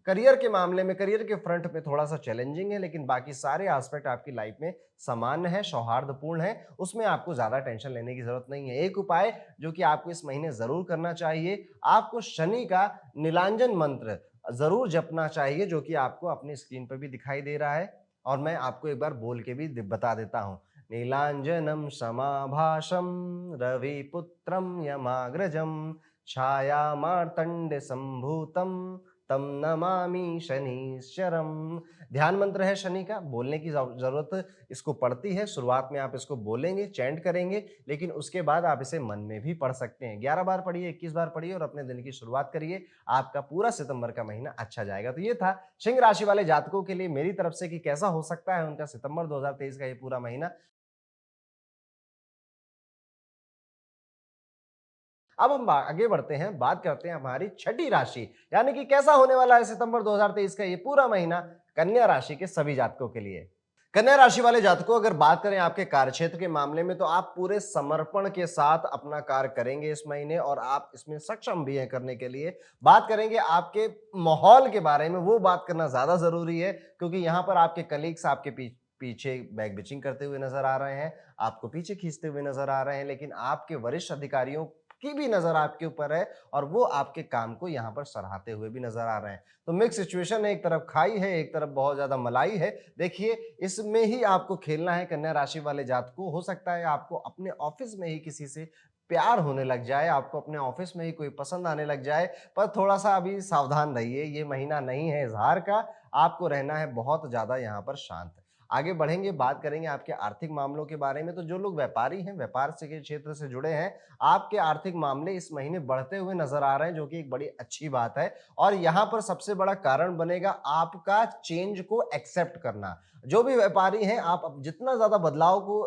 करियर के मामले में, करियर के फ्रंट पे थोड़ा-सा चैलेंजिंग है, लेकिन बाकी सारे एस्पेक्ट आपकी लाइफ में सामान्य है, सौहार्दपूर्ण है, उसमें आपको ज़्यादा टेंशन लेने की ज़रूरत नहीं है। एक उपाय जो कि आपको इस महीने ज़रूर करना चाहिए, आपको शनि का नीलांजन मंत्र ज़रूर जपना चाहिए, जो कि आपको अपनी स्क्रीन पे भी दिखाई दे रहा है और मैं आपको एक बार बोल के भी बता देता हूँ। नीलांजनम समाभासम रविपुत्रम यमाग्रजम छाया मार्तंड संभूतम तम नमामि शनीश्वरम। ध्यान मंत्र है शनि का, बोलने की जरूरत इसको पड़ती है। शुरुआत में आप इसको बोलेंगे, चैंट करेंगे, लेकिन उसके बाद आप इसे मन में भी पढ़ सकते हैं। 11 बार पढ़िए, 21 बार पढ़िए और अपने दिन की शुरुआत करिए। आपका पूरा सितंबर का महीना अच्छा जाएगा। तो ये था सिंह राशि वाले जातकों के लिए मेरी तरफ से कि कैसा हो सकता है उनका सितंबर 2023 का ये पूरा महीना। अब हम आगे बढ़ते हैं, बात करते हैं हमारी छठी राशि, यानी कि कैसा होने वाला है सितंबर 2023 का ये पूरा महीना कन्या राशि के सभी जातकों के लिए। कन्या राशि वाले जातकों, अगर बात करें आपके कार्यक्षेत्र के मामले में, तो आप पूरे समर्पण के साथ अपना कार्य करेंगे इस महीने और आप इसमें सक्षम भी हैं करने के लिए। बात करेंगे आपके माहौल के बारे में, वो बात करना ज्यादा जरूरी है, क्योंकि यहाँ पर आपके कलीग्स आपके पीछे बैक बिचिंग करते हुए नजर आ रहे हैं, आपको पीछे खींचते हुए नजर आ रहे हैं, लेकिन आपके वरिष्ठ अधिकारियों की भी नजर आपके ऊपर है और वो आपके काम को यहाँ पर सराहते हुए भी नजर आ रहे हैं। तो मिक्स सिचुएशन है, एक तरफ खाई है, एक तरफ बहुत ज्यादा मलाई है। देखिए, इसमें ही आपको खेलना है कन्या राशि वाले जातकों। हो सकता है आपको अपने ऑफिस में ही किसी से प्यार होने लग जाए, आपको अपने ऑफिस में ही कोई पसंद आने लग जाए, पर थोड़ा सा अभी सावधान रहिए, ये महीना नहीं है इजहार का, आपको रहना है बहुत ज्यादा यहाँ पर शांत। आगे बढ़ेंगे, बात करेंगे आपके आर्थिक मामलों के बारे में। तो जो लोग व्यापारी हैं, व्यापार से के क्षेत्र से जुड़े हैं, आपके आर्थिक मामले इस महीने बढ़ते हुए नजर आ रहे हैं, जो कि एक बड़ी अच्छी बात है। और यहाँ पर सबसे बड़ा कारण बनेगा आपका चेंज को एक्सेप्ट करना। जो भी व्यापारी हैं, आप जितना ज्यादा बदलाव को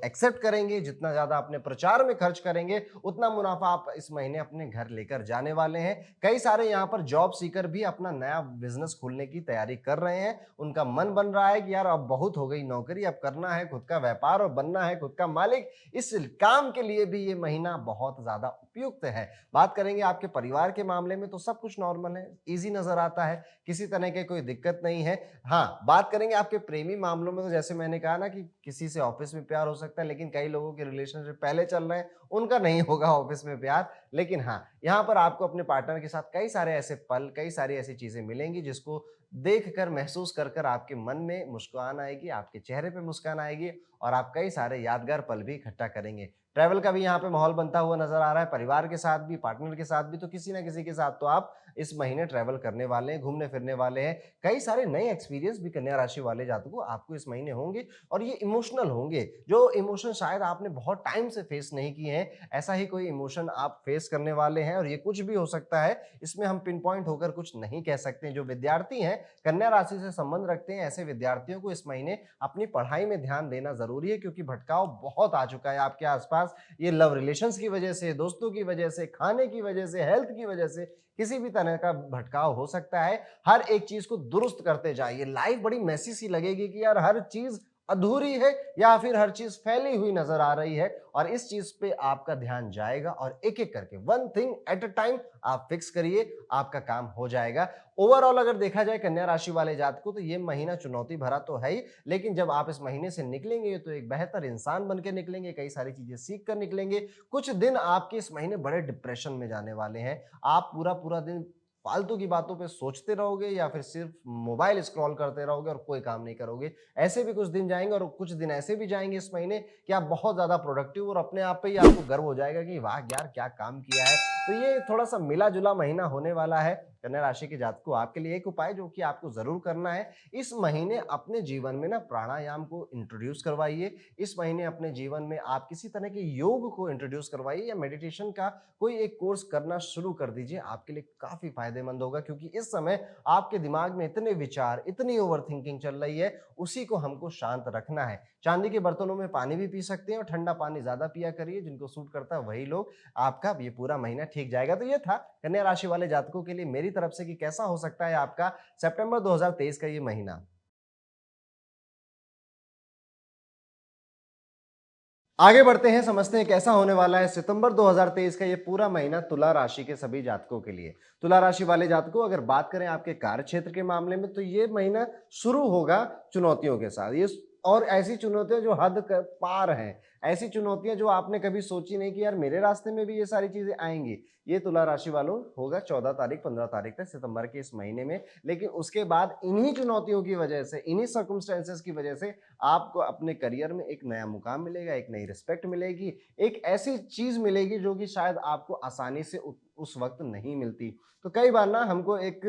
एक्सेप्ट करेंगे, जितना ज्यादा अपने प्रचार में खर्च करेंगे, उतना मुनाफा आप इस महीने अपने घर लेकर जाने वाले हैं। कई सारे यहाँ पर जॉब सीकर भी अपना नया बिजनेस खोलने की तैयारी कर रहे हैं। उनका मन बन रहा है कि यार अब बहुत हो गई नौकरी, अब करना है खुद का व्यापार और बनना है खुद का मालिक। इस काम के लिए भी ये महीना बहुत ज्यादा उपयुक्त है। बात करेंगे आपके परिवार के मामले में, तो सब कुछ नॉर्मल है, इजी नजर आता है, किसी तरह के कोई दिक्कत नहीं है। हाँ, बात करेंगे आपके प्रेमी मामलों में, तो जैसे मैंने कहा ना कि किसी से ऑफिस में प्यार हो सकता है, लेकिन कई लोगों के रिलेशनशिप पहले चल रहे हैं, उनका नहीं होगा ऑफिस में प्यार। लेकिन हाँ, यहाँ पर आपको अपने पार्टनर के साथ कई सारे ऐसे पल, कई सारी ऐसी चीजें मिलेंगी जिसको देखकर, महसूस कर कर आपके मन में मुस्कान आएगी, आपके चेहरे पे मुस्कान आएगी और आप कई सारे यादगार पल भी इकट्ठा करेंगे। ट्रैवल का भी यहाँ पे माहौल बनता हुआ नजर आ रहा है, परिवार के साथ भी, पार्टनर के साथ भी, तो किसी ना किसी के साथ तो आप इस महीने ट्रैवल करने वाले हैं, घूमने फिरने वाले हैं। कई सारे नए एक्सपीरियंस भी कन्या राशि वाले जातकों आपको इस महीने होंगे और ये इमोशनल होंगे, जो इमोशन शायद आपने बहुत टाइम से फेस नहीं किए हैं, ऐसा ही कोई इमोशन आप फेस करने वाले हैं। और ये कुछ भी हो सकता है, इसमें हम पिन पॉइंट होकर कुछ नहीं कह सकते। जो विद्यार्थी हैं, कन्या राशि से संबंध रखते हैं, ऐसे विद्यार्थियों को इस महीने अपनी पढ़ाई में ध्यान देना जरूरी है, क्योंकि भटकाव बहुत आ चुका है आपके आसपास। ये लव रिलेशंस की वजह से, दोस्तों की वजह से, खाने की वजह से, हेल्थ की वजह से, किसी भी तरह का भटकाव हो सकता है। हर एक चीज को दुरुस्त करते जाइए। लाइफ बड़ी मैसी सी लगेगी कि यार हर चीज अधूरी है या फिर हर चीज फैली हुई नजर आ रही है, और इस चीज पे आपका ध्यान जाएगा और एक एक करके, one thing at a time आप फिक्स करिए, आपका काम हो जाएगा। ओवरऑल अगर देखा जाए कन्या राशि वाले जातकों, तो ये महीना चुनौती भरा तो है ही, लेकिन जब आप इस महीने से निकलेंगे तो एक बेहतर इंसान बन के निकलेंगे, कई सारी चीजें सीख कर निकलेंगे। कुछ दिन आपके इस महीने बड़े डिप्रेशन में जाने वाले हैं। आप पूरा पूरा दिन फालतू की बातों पे सोचते रहोगे या फिर सिर्फ मोबाइल स्क्रॉल करते रहोगे और कोई काम नहीं करोगे। ऐसे भी कुछ दिन जाएंगे और कुछ दिन ऐसे भी जाएंगे इस महीने कि आप बहुत ज्यादा प्रोडक्टिव और अपने आप पे ही आपको गर्व हो जाएगा कि वाह यार क्या काम किया है। तो ये थोड़ा सा मिला जुला महीना होने वाला है कन्या राशि के जातकों। आपके लिए एक उपाय जो कि आपको जरूर करना है, इस महीने अपने जीवन में ना प्राणायाम को इंट्रोड्यूस करवाइए। इस महीने अपने जीवन में आप किसी तरह के योग को इंट्रोड्यूस करवाइए या मेडिटेशन का कोई एक कोर्स करना शुरू कर दीजिए। आपके लिए काफी फायदेमंद होगा, क्योंकि इस समय आपके दिमाग में इतने विचार, इतनी ओवर थिंकिंग चल रही है, उसी को हमको शांत रखना है। चांदी के बर्तनों में पानी भी पी सकते हैं और ठंडा पानी ज्यादा पिया करिए, जिनको सूट करता है वही लोग, आपका ये पूरा महीना ठीक जाएगा। तो ये था कन्या राशि वाले जातकों के लिए मेरी तरफ से कि कैसा हो सकता है आपका सितंबर 2023 का ये महीना। आगे बढ़ते हैं, समझते हैं कैसा होने वाला है सितंबर 2023 का ये पूरा महीना तुला राशि के सभी जातकों के लिए। तुला राशि वाले जातकों, अगर बात करें आपके कार्य क्षेत्र के मामले में, तो ये महीना शुरू होगा चुनौतियों के साथ। ये और ऐसी चुनौतियां जो पार हैं, ऐसी चुनौतियां जो आपने कभी सोची नहीं कि यार मेरे रास्ते में भी ये सारी चीजें आएंगी। ये तुला राशि वालों होगा 14 तारीख 15 तारीख तक सितंबर के इस महीने में। लेकिन उसके बाद इन्हीं चुनौतियों की वजह से, इन्हीं सर्कमस्टेंसेस की वजह से आपको अपने करियर में एक नया मुकाम मिलेगा, एक नई रिस्पेक्ट मिलेगी, एक ऐसी चीज मिलेगी जो कि शायद आपको आसानी से उस वक्त नहीं मिलती। तो कई बार ना हमको एक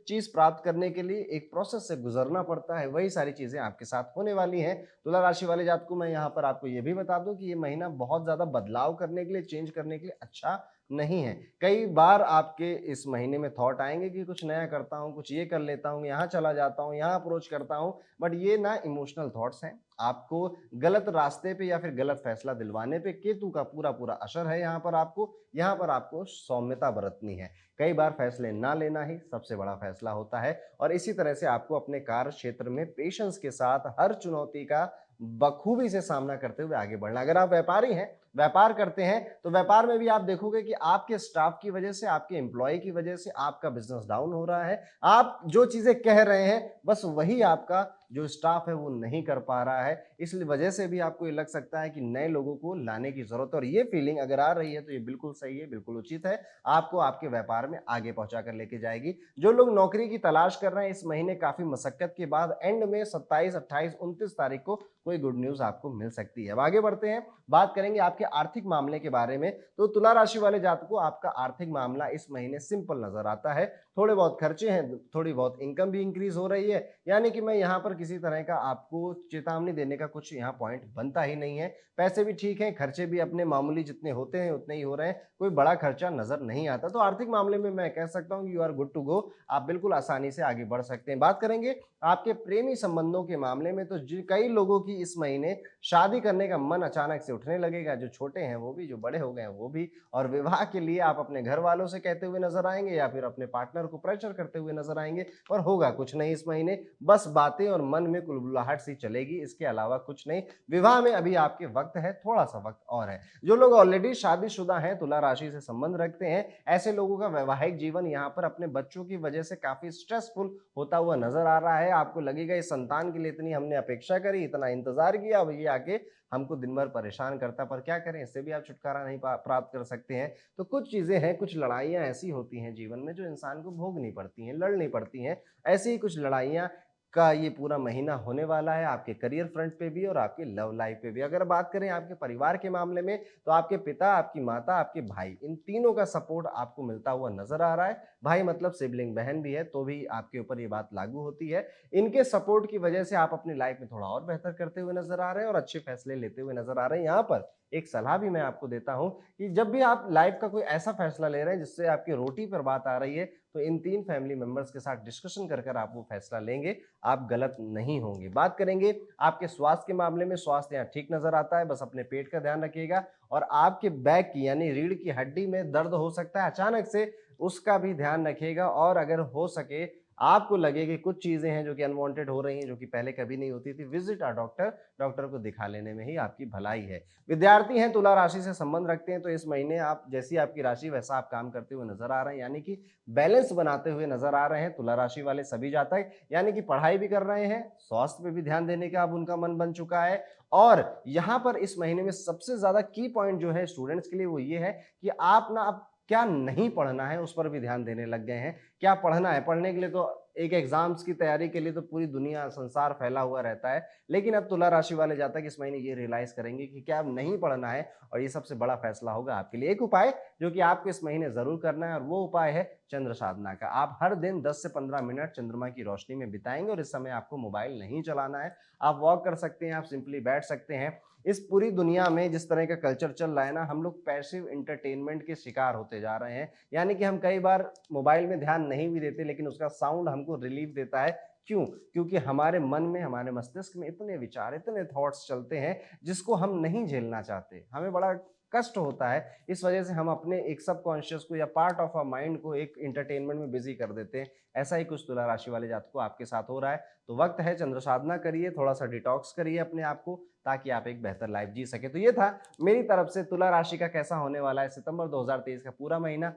चीज प्राप्त करने के लिए एक प्रोसेस से गुजरना पड़ता है, वही सारी चीजें आपके साथ होने वाली हैं। तुला राशि वाले जातकों, मैं यहाँ पर आपको ये भी बता दूं कि ये महीना बहुत ज्यादा बदलाव करने के लिए, चेंज करने के लिए अच्छा नहीं है। कई बार आपके इस महीने में थॉट आएँगे कि कुछ नया करता हूँ, कुछ ये कर लेता हूँ, यहाँ चला जाता हूँ, यहाँ अप्रोच करता हूँ, बट ये ना इमोशनल थॉट्स हैं। आपको गलत रास्ते पे या फिर गलत फैसला दिलवाने पे केतु का पूरा-पूरा असर है यहाँ पर आपको सौम्यता बरतनी है। कई बार फैसले ना लेना ही सबसे बड़ा फैसला होता है और इसी तरह से आपको अपने कार्य क्षेत्र में पेशेंस के साथ हर चुनौती का बखूबी से सामना करते हुए आगे बढ़ना। अगर आप व्यापारी हैं, व्यापार करते हैं, तो व्यापार में भी आप देखोगे कि आपके स्टाफ की वजह से, आपके एम्प्लॉय की वजह से आपका बिज़नेस डाउन हो रहा है। आप जो चीज़ें कह रहे हैं, बस वही आपका जो स्टाफ है वो नहीं कर पा रहा है। इस वजह से भी आपको ये लग सकता है कि नए लोगों को लाने की ज़रूरत है और ये फीलिंग अगर आ रही है तो ये बिल्कुल सही है, बिल्कुल उचित है। आपको आपके व्यापार में आगे पहुँचा कर लेके जाएगी। जो लोग नौकरी की तलाश कर रहे हैं, इस महीने काफ़ी मशक्कत के बाद एंड में 27, 28, 29 तारीख को कोई गुड न्यूज़ आपको मिल सकती है। अब आगे बढ़ते हैं, बात करेंगे आपके आर्थिक मामले के बारे में। तो तुला राशि वाले जातकों, आपका आर्थिक मामला इस महीने सिंपल नज़र आता है। थोड़े बहुत खर्चे हैं, थोड़ी बहुत इनकम भी इंक्रीज़ हो रही है, यानी कि मैं यहाँ पर किसी तरह का आपको चेतावनी देने का कुछ यहाँ पॉइंट बनता ही नहीं है। पैसे भी ठीक हैं, खर्चे भी अपने मामूली जितने होते हैं उतने ही हो रहे हैं, कोई बड़ा खर्चा नज़र नहीं आता। तो आर्थिक मामले में मैं कह सकता हूँ you are good to go, आप बिल्कुल आसानी से आगे बढ़ सकते हैं। बात करेंगे आपके प्रेमी संबंधों के मामले में, तो कई लोगों की इस महीने शादी करने का मन अचानक से उठने लगेगा, जो छोटे हैं वो भी, जो बड़े हो गए हैं वो भी, और विवाह के लिए आप अपने घर वालों से कहते हुए नजर आएंगे या फिर अपने पार्टनर को प्रेशर करते हुए नजर आएंगे, और होगा कुछ नहीं इस महीने, बस बातें और मन में कुलबुलाहट सी चलेगी, इसके अलावा कुछ नहीं। विवाह में अभी आपके वक्त है, थोड़ा सा वक्त और है। जो लोग ऑलरेडी शादीशुदा हैं, तुला राशि से संबंध रखते हैं, ऐसे लोगों का वैवाहिक जीवन यहाँ पर अपने बच्चों की वजह से काफी स्ट्रेसफुल होता हुआ नजर आ रहा है। आपको लगेगा इस संतान के लिए इतनी हमने अपेक्षा करी, इतना इंतजार किया, अब ये आके हमको दिन भर परेशान करता, पर क्या करें, इससे भी आप छुटकारा नहीं प्राप्त कर सकते हैं। तो कुछ चीजें हैं, कुछ लड़ाइयां ऐसी होती हैं जीवन में जो इंसान को भोगनी पड़ती हैं, लड़नी पड़ती हैं। ऐसी ही कुछ लड़ाइयां का ये पूरा महीना होने वाला है, आपके करियर फ्रंट पे भी और आपके लव लाइफ पे भी। अगर बात करें आपके परिवार के मामले में, तो आपके पिता, आपकी माता, आपके भाई, इन तीनों का सपोर्ट आपको मिलता हुआ नजर आ रहा है। भाई मतलब सिबलिंग, बहन भी है तो भी आपके ऊपर ये बात लागू होती है। इनके सपोर्ट की वजह से आप अपनी लाइफ में थोड़ा और बेहतर करते हुए नजर आ रहे हैं और अच्छे फैसले लेते हुए नजर आ रहे हैं। यहाँ पर एक सलाह भी मैं आपको देता हूं कि जब भी आप लाइफ का कोई ऐसा फैसला ले रहे हैं जिससे आपकी रोटी पर बात आ रही है, तो इन 3 फैमिली मेंबर्स के साथ डिस्कशन कर आप वो फैसला लेंगे, आप गलत नहीं होंगे। बात करेंगे आपके स्वास्थ्य के मामले में, स्वास्थ्य यहाँ ठीक नजर आता है, बस अपने पेट का ध्यान रखिएगा, और आपके बैक की यानी रीढ़ की हड्डी में दर्द हो सकता है अचानक से, उसका भी ध्यान रखिएगा। और अगर हो सके, आपको लगे कि कुछ चीजें हैं जो कि अनवांटेड हो रही हैं, जो कि पहले कभी नहीं होती थी, विजिट अ डॉक्टर, डॉक्टर को दिखा लेने में ही आपकी भलाई है। विद्यार्थी हैं, तुला राशि से संबंध रखते हैं, तो इस महीने आप, जैसी आपकी राशि वैसा आप काम करते हुए नजर आ रहे हैं, यानी कि बैलेंस बनाते हुए नजर आ रहे हैं तुला राशि वाले सभी जातक। यानी कि पढ़ाई भी कर रहे हैं, स्वास्थ्य पे भी ध्यान देने का अब उनका मन बन चुका है। और यहाँ पर इस महीने में सबसे ज्यादा की पॉइंट जो है स्टूडेंट्स के लिए वो ये है कि आप ना अब क्या नहीं पढ़ना है उस पर भी ध्यान देने लग गए हैं। क्या पढ़ना है, पढ़ने के लिए तो एक एग्जाम्स की तैयारी के लिए तो पूरी दुनिया संसार फैला हुआ रहता है, लेकिन अब तुला राशि वाले जातक इस महीने ये रियलाइज करेंगे कि क्या अब नहीं पढ़ना है, और ये सबसे बड़ा फैसला होगा आपके लिए। एक उपाय जो कि आपको इस महीने जरूर करना है, और वो उपाय है चंद्र साधना का। आप हर दिन 10 से 15 मिनट चंद्रमा की रोशनी में बिताएंगे, और इस समय आपको मोबाइल नहीं चलाना है। आप वॉक कर सकते हैं, आप सिंपली बैठ सकते हैं। इस पूरी दुनिया में जिस तरह का कल्चर चल रहा है ना, हम लोग पैसिव इंटरटेनमेंट के शिकार होते जा रहे हैं। यानी कि हम कई बार मोबाइल में ध्यान नहीं भी देते, लेकिन उसका साउंड हमको रिलीफ देता है। क्यों? क्योंकि हमारे मन में, हमारे मस्तिष्क में इतने विचार, इतने थॉट्स चलते हैं जिसको हम नहीं झेलना चाहते, हमें बड़ा कष्ट होता है। इस वजह से हम अपने एक सबकॉन्शियस को या पार्ट ऑफ आवर माइंड को एक इंटरटेनमेंट में बिजी कर देते हैं। ऐसा ही कुछ तुला राशि वाले जातकों को आपके साथ हो रहा है। तो वक्त है, चंद्र साधना करिए, थोड़ा सा डिटॉक्स करिए अपने आप को, ताकि आप एक बेहतर लाइफ जी सके। तो ये था मेरी तरफ से तुला राशि का कैसा होने वाला है सितंबर 2023 का पूरा महीना।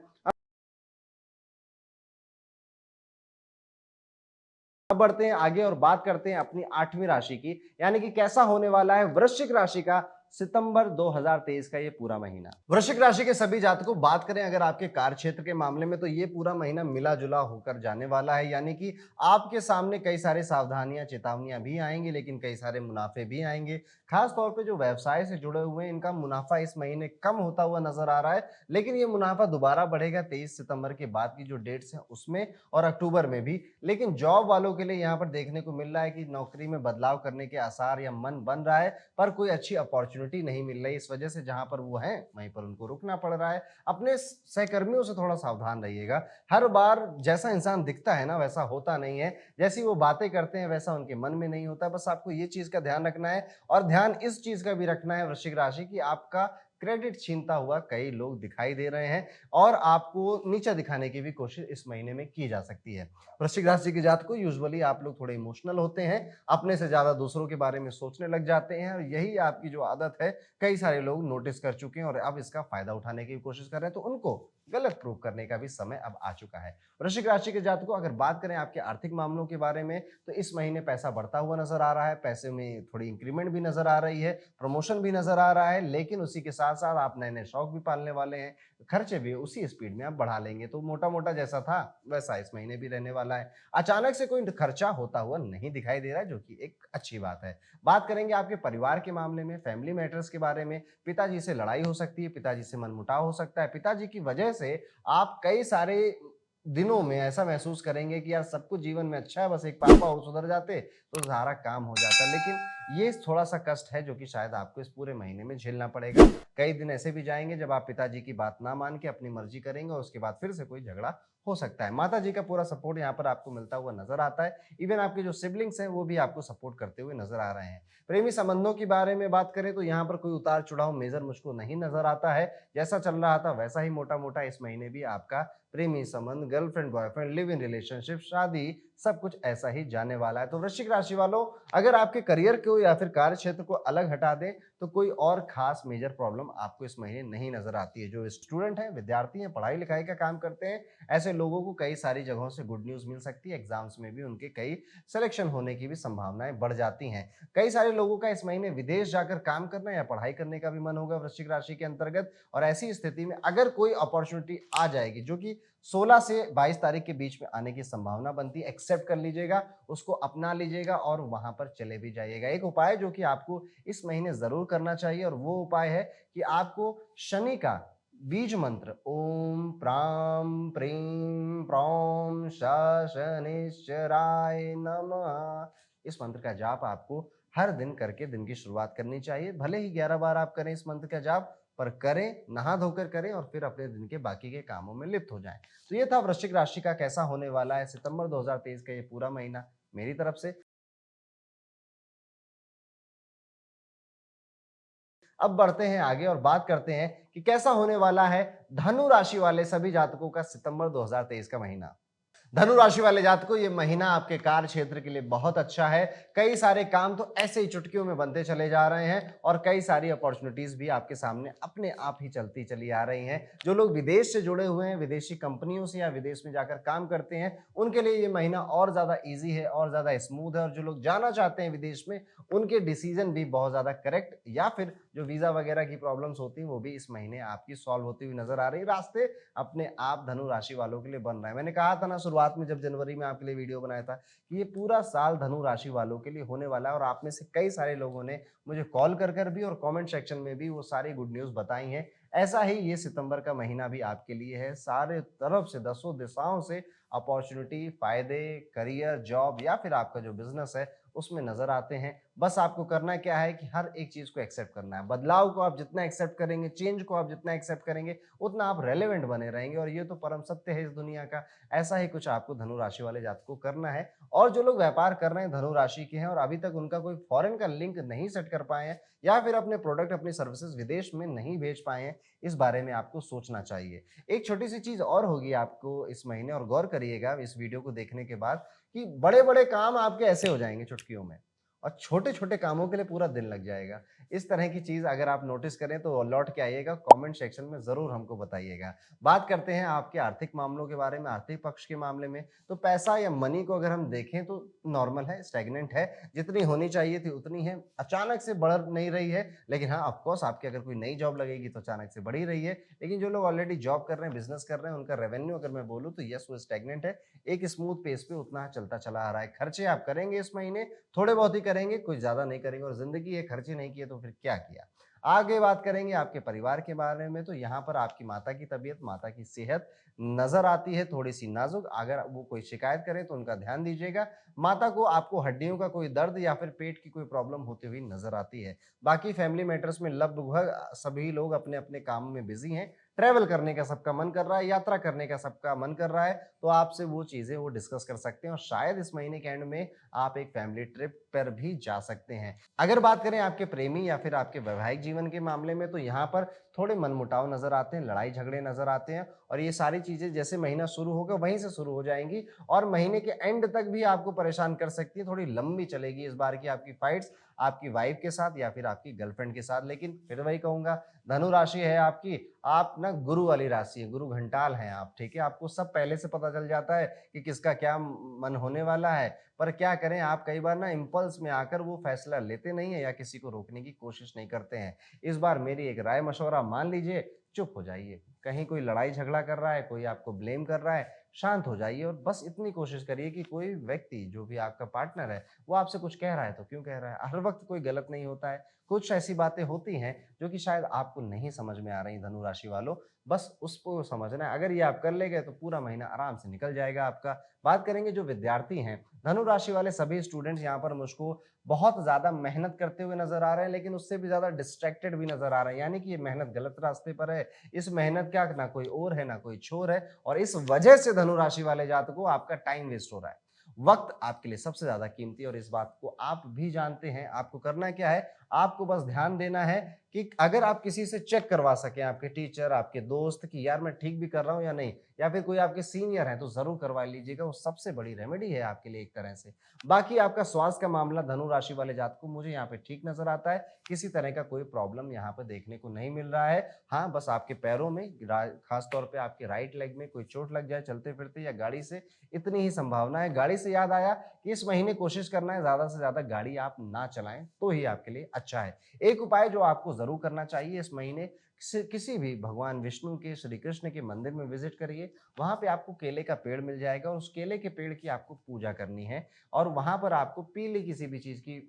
अब बढ़ते हैं आगे और बात करते हैं अपनी 8वीं राशि की, यानी कि कैसा होने वाला है वृश्चिक राशि का सितंबर 2023 का ये पूरा महीना। वृश्चिक राशि के सभी जातकों, बात करें अगर आपके कार्य क्षेत्र के मामले में, तो ये पूरा महीना मिला जुला होकर जाने वाला है। यानी कि आपके सामने कई सारे सावधानियां, चेतावनियां भी आएंगी, लेकिन कई सारे मुनाफे भी आएंगे। खास तौर पे जो व्यवसाय से जुड़े हुए हैं, इनका मुनाफा इस महीने कम होता हुआ नजर आ रहा है, लेकिन ये मुनाफा दोबारा बढ़ेगा 23 सितंबर के बाद की जो डेट्स हैं उसमें, और अक्टूबर में भी। लेकिन जॉब वालों के लिए यहाँ पर देखने को मिल रहा है कि नौकरी में बदलाव करने के आसार या मन बन रहा है, पर कोई अच्छी अपॉर्चुनिटी अपॉर्चुनिटी नहीं मिल रही, इस वजह से जहां पर वो हैं वहीं पर उनको रुकना पड़ रहा है। अपने सहकर्मियों से थोड़ा सावधान रहिएगा। हर बार जैसा इंसान दिखता है ना वैसा होता नहीं है, जैसी वो बातें करते हैं वैसा उनके मन में नहीं होता। बस आपको ये चीज का ध्यान रखना है, और ध्यान इस चीज का भी रखना है वृश्चिक राशि की, आपका क्रेडिट छीनता हुआ कई लोग दिखाई दे रहे हैं और आपको नीचा दिखाने की भी कोशिश इस महीने में की जा सकती है। वृश्चिक राशि के जातकों, यूजुअली आप लोग थोड़े इमोशनल होते हैं, अपने से ज्यादा दूसरों के बारे में सोचने लग जाते हैं, और यही आपकी जो आदत है कई सारे लोग नोटिस कर चुके हैं और अब इसका फायदा उठाने की कोशिश कर रहे हैं, तो उनको गलत प्रूव करने का भी समय अब आ चुका है। वृश्चिक राशि के जातकों, अगर बात करें आपके आर्थिक मामलों के बारे में, तो इस महीने पैसा बढ़ता हुआ नजर आ रहा है, पैसे में थोड़ी इंक्रीमेंट भी नजर आ रही है, प्रमोशन भी नजर आ रहा है, लेकिन उसी के साथ साथ आप नए नए शौक भी पालने वाले हैं, खर्चे भी उसी स्पीड में आप बढ़ा लेंगे। तो मोटा मोटा जैसा था वैसा इस महीने भी रहने वाला है। अचानक से कोई खर्चा होता हुआ नहीं दिखाई दे रहा है, जो कि एक अच्छी बात है। बात करेंगे आपके परिवार के मामले में, फैमिली मैटर्स के बारे में। पिताजी से लड़ाई हो सकती है, पिताजी से मनमुटाव हो सकता है, पिताजी की वजह से आप कई सारे दिनों में ऐसा महसूस करेंगे कि यार सब कुछ जीवन में अच्छा है, बस एक पापा और सुधर जाते तो सारा काम हो जाता। लेकिन ये थोड़ा सा कष्ट है जो कि शायद आपको इस पूरे महीने में झेलना पड़ेगा। कई दिन ऐसे भी जाएंगे जब आप पिताजी की बात ना मान के अपनी मर्जी करेंगे और उसके बाद फिर से कोई झगड़ा हो सकता है। माता जी का पूरा सपोर्ट यहाँ पर आपको मिलता हुआ नजर आता है। इवन आपके जो सिबलिंग्स हैं वो भी आपको सपोर्ट करते हुए नजर आ रहे हैं। प्रेमी संबंधों के बारे में बात करें तो यहाँ पर कोई उतार चढ़ाव मेजर मुझको नहीं नजर आता है। जैसा चल रहा था वैसा ही मोटा मोटा इस महीने भी आपका प्रेमी संबंध, girlfriend boyfriend, live in relationship, शादी, सब कुछ ऐसा ही जाने वाला है। तो वृश्चिक राशि वालों, अगर आपके करियर को या फिर कार्य क्षेत्र को अलग हटा दें तो कोई और खास मेजर प्रॉब्लम आपको इस महीने नहीं नजर आती है। जो स्टूडेंट हैं, विद्यार्थी हैं, पढ़ाई लिखाई का काम करते हैं, ऐसे लोगों को कई सारी जगहों से गुड न्यूज मिल सकती है। एग्जाम्स में भी उनके कई सिलेक्शन होने की भी संभावनाएं बढ़ जाती हैं। कई सारे लोगों का इस महीने विदेश जाकर काम करना या पढ़ाई करने का भी मन होगा वृश्चिक राशि के अंतर्गत। और ऐसी स्थिति में अगर कोई अपॉर्चुनिटी आ जाएगी जो कि 16 से 22 तारीख के बीच में आने की संभावना बनती है, एक्सेप्ट कर लीजिएगा, उसको अपना लीजिएगा और वहां पर चले भी जाइएगा। एक उपाय जो कि आपको इस महीने जरूर करना चाहिए, और वो उपाय है कि आपको शनि का बीज मंत्र ओम प्राम प्रीम प्रौम शनिश्चराय नमः, इस मंत्र का जाप आपको हर दिन करके दिन की शुरुआत करनी चाहिए। भले ही 11 बार आप करें इस मंत्र का जाप, पर करें, नहा धोकर करें और फिर अपने दिन के बाकी के कामों में लिप्त हो जाएं। तो ये था वृश्चिक राशि का कैसा होने वाला है सितंबर 2023 का ये पूरा महीना मेरी तरफ से। अब बढ़ते हैं आगे और बात करते हैं कि कैसा होने वाला है धनु राशि वाले सभी जातकों का सितंबर 2023 का महीना। धनु राशि वाले जातकों, ये महीना आपके कार्य क्षेत्र के लिए बहुत अच्छा है। कई सारे काम तो ऐसे ही चुटकियों में बनते चले जा रहे हैं और कई सारी अपॉर्चुनिटीज भी आपके सामने अपने आप ही चलती चली आ रही हैं। जो लोग विदेश से जुड़े हुए हैं, विदेशी कंपनियों से या विदेश में जाकर काम करते हैं, उनके लिए ये महीना और ज्यादा ईजी है और ज्यादा स्मूथ है। और जो लोग जाना चाहते हैं विदेश में, उनके डिसीजन भी बहुत ज्यादा करेक्ट, या फिर जो वीजा वगैरह की प्रॉब्लम्स होती हैं वो भी इस महीने आपकी सॉल्व होती हुई नजर आ रही है। रास्ते अपने आप धनु राशि वालों के लिए बन रहे हैं। मैंने कहा था ना शुरुआत में जब जनवरी में आपके लिए वीडियो बनाया था कि ये पूरा साल धनु राशि वालों के लिए होने वाला है, और आप में से कई सारे लोगों ने मुझे कॉल कर भी और कमेंट सेक्शन में भी वो सारी गुड न्यूज बताई हैं। ऐसा ही ये सितंबर का महीना भी आपके लिए है। सारे तरफ से, दसों दिशाओं से अपॉर्चुनिटी, फायदे, करियर, जॉब या फिर आपका जो बिजनेस है उसमें नजर आते हैं। बस आपको करना क्या है कि हर एक चीज को एक्सेप्ट करना है। बदलाव को आप जितना एक्सेप्ट करेंगे, चेंज को आप जितना एक्सेप्ट करेंगे, उतना आप रेलेवेंट बने रहेंगे, और ये तो परम सत्य है इस दुनिया का। ऐसा ही कुछ आपको धनु राशि वाले जातकों को करना है। और जो लोग व्यापार कर रहे हैं, धनु राशि के हैं और अभी तक उनका कोई फॉरेन का लिंक नहीं सेट कर पाए हैं, या फिर अपने प्रोडक्ट, अपनी सर्विसेज विदेश में नहीं भेज पाए हैं, इस बारे में आपको सोचना चाहिए। एक छोटी सी चीज और होगी आपको इस महीने, और गौर करिएगा इस वीडियो को देखने के बाद, कि बड़े बड़े काम आपके ऐसे हो जाएंगे चुटकियों में, और छोटे छोटे कामों के लिए पूरा दिन लग जाएगा। इस तरह की चीज अगर आप नोटिस करें तो लौट के आइएगा, कमेंट सेक्शन में जरूर हमको बताइएगा। बात करते हैं आपके आर्थिक मामलों के बारे में, आर्थिक पक्ष के मामले में। तो पैसा या मनी को अगर हम देखें तो नॉर्मल है, स्टैग्नेंट है, जितनी होनी चाहिए थी उतनी है, अचानक से बढ़ नहीं रही है। लेकिन हाँ, ऑफकोर्स आपकी अगर कोई नई जॉब लगेगी तो अचानक से बढ़ ही रही है। लेकिन जो लोग ऑलरेडी जॉब कर रहे हैं, बिजनेस कर रहे हैं, उनका रेवेन्यू अगर मैं बोलूँ तो यस, वो स्टैग्नेंट है, एक स्मूथ पेस पे उतना चलता चला आ रहा है। खर्चे आप करेंगे इस महीने, थोड़े बहुत ही करेंगे, कुछ ज्यादा नहीं करेंगे, और जिंदगी है, खर्चे नहीं किए तो फिर क्या किया। आगे बात करेंगे आपके परिवार के बारे में, तो यहाँ पर आपकी माता की तबीयत, माता की सेहत नज़र आती है थोड़ी-सी नाज़ुक। अगर वो कोई शिकायत करें तो उनका ध्यान दीजिएगा। माता को आपको हड्डियों का कोई दर्द या फिर पेट की कोई प्रॉब्लम होती हुई नज़र आती है। बाकी फैमिली मैटर्स में लगभग सभी लोग अपने-अपने काम में बिज़ी हैं। ट्रैवल करने का सबका मन कर रहा है, यात्रा करने का सबका मन कर रहा है, तो आपसे वो चीज़ें वो डिस्कस कर सकते हैं और शायद इस महीने के एंड में आप एक फैमिली ट्रिप पर भी जा सकते हैं। अगर बात करें आपके प्रेमी या फिर आपके वैवाहिक जीवन के मामले में, तो यहाँ पर थोड़े मनमुटाव नज़र आते हैं, लड़ाई-झगड़े नज़र आते हैं और ये सारी चीज़ें जैसे महीना शुरू होगा वहीं से शुरू हो जाएँगी और महीने के एंड तक भी आपको परेशान कर सकती है। थोड़ी लंबी चलेगी इस बार की आपकी फाइट्स आपकी वाइफ़ के साथ या फिर आपकी गर्लफ्रेंड के साथ। लेकिन फिर वही कहूँगा, धनु राशि है आपकी, आप ना गुरु वाली राशि है, गुरु घंटाल हैं आप, ठीक है? आपको सब पहले से पता चल जाता है कि किसका क्या मन होने वाला है। पर क्या करें, आप कई बार ना इम्पल्स में आकर वो फैसला लेते नहीं हैं या किसी को रोकने की कोशिश नहीं करते हैं। इस बार मेरी एक राय मशवरा मान लीजिए, चुप हो जाइए। कहीं कोई लड़ाई झगड़ा कर रहा है, कोई आपको ब्लेम कर रहा है, शांत हो जाइए और बस इतनी कोशिश करिए कि कोई व्यक्ति जो भी आपका पार्टनर है, वो आपसे कुछ कह रहा है तो क्यों कह रहा है? हर वक़्त कोई गलत नहीं होता है। कुछ ऐसी बातें होती हैं जो कि शायद आपको नहीं समझ में आ रही धनु राशि वालों, बस उसको समझना है। अगर ये आप कर ले गए तो पूरा महीना आराम से निकल जाएगा आपका। बात करेंगे जो विद्यार्थी हैं, धनु राशि वाले सभी स्टूडेंट्स यहाँ पर मुझको बहुत ज़्यादा मेहनत करते हुए नज़र आ रहे हैं, लेकिन उससे भी ज़्यादा डिस्ट्रैक्टेड भी नज़र आ रहे हैं। यानी कि ये मेहनत गलत रास्ते पर है। इस मेहनत का ना कोई ओर है, ना कोई छोर है और इस वजह से धनु राशि वाले जातकों आपका टाइम वेस्ट हो रहा है। वक़्त आपके लिए सबसे ज़्यादा कीमती है और इस बात को आप भी जानते हैं। आपको करना क्या है, आपको बस ध्यान देना है कि अगर आप किसी से चेक करवा सकें, आपके टीचर, आपके दोस्त कि यार मैं ठीक भी कर रहा हूँ या नहीं, या फिर कोई आपके सीनियर हैं, तो ज़रूर करवा लीजिएगा। वो सबसे बड़ी रेमेडी है आपके लिए एक तरह से। बाकी आपका स्वास्थ्य का मामला धनु राशि वाले जातकों मुझे यहाँ पे ठीक नज़र आता है। किसी तरह का कोई प्रॉब्लम यहाँ पर देखने को नहीं मिल रहा है। हाँ, बस आपके पैरों में खास तौर पे आपके राइट लेग में कोई चोट लग जाए चलते-फिरते या गाड़ी से, इतनी ही संभावना है। गाड़ी से याद आया कि इस महीने कोशिश करना है ज़्यादा से ज़्यादा गाड़ी आप ना चलाएँ, तो ही आपके लिए अच्छा है। एक उपाय जो आपको ज़रूर करना चाहिए इस महीने, किसी भी भगवान विष्णु के, श्री कृष्ण के मंदिर में विज़िट करिए। वहाँ पे आपको केले का पेड़ मिल जाएगा और उस केले के पेड़ की आपको पूजा करनी है और वहाँ पर आपको पीली किसी भी चीज़ की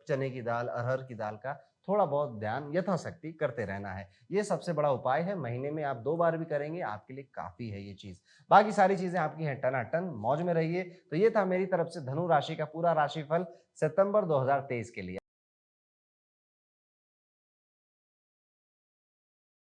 चने की दाल, अरहर की दाल का थोड़ा बहुत ध्यान यथाशक्ति करते रहना है। ये सबसे बड़ा उपाय है, महीने में आप 2 बार भी करेंगे, आपके लिए काफ़ी है ये चीज़। बाकी सारी चीज़ें आपकी हैं टनाटन, मौज में रहिए। तो ये था मेरी तरफ से धनु राशि का पूरा राशिफल सितंबर 2023 के लिए।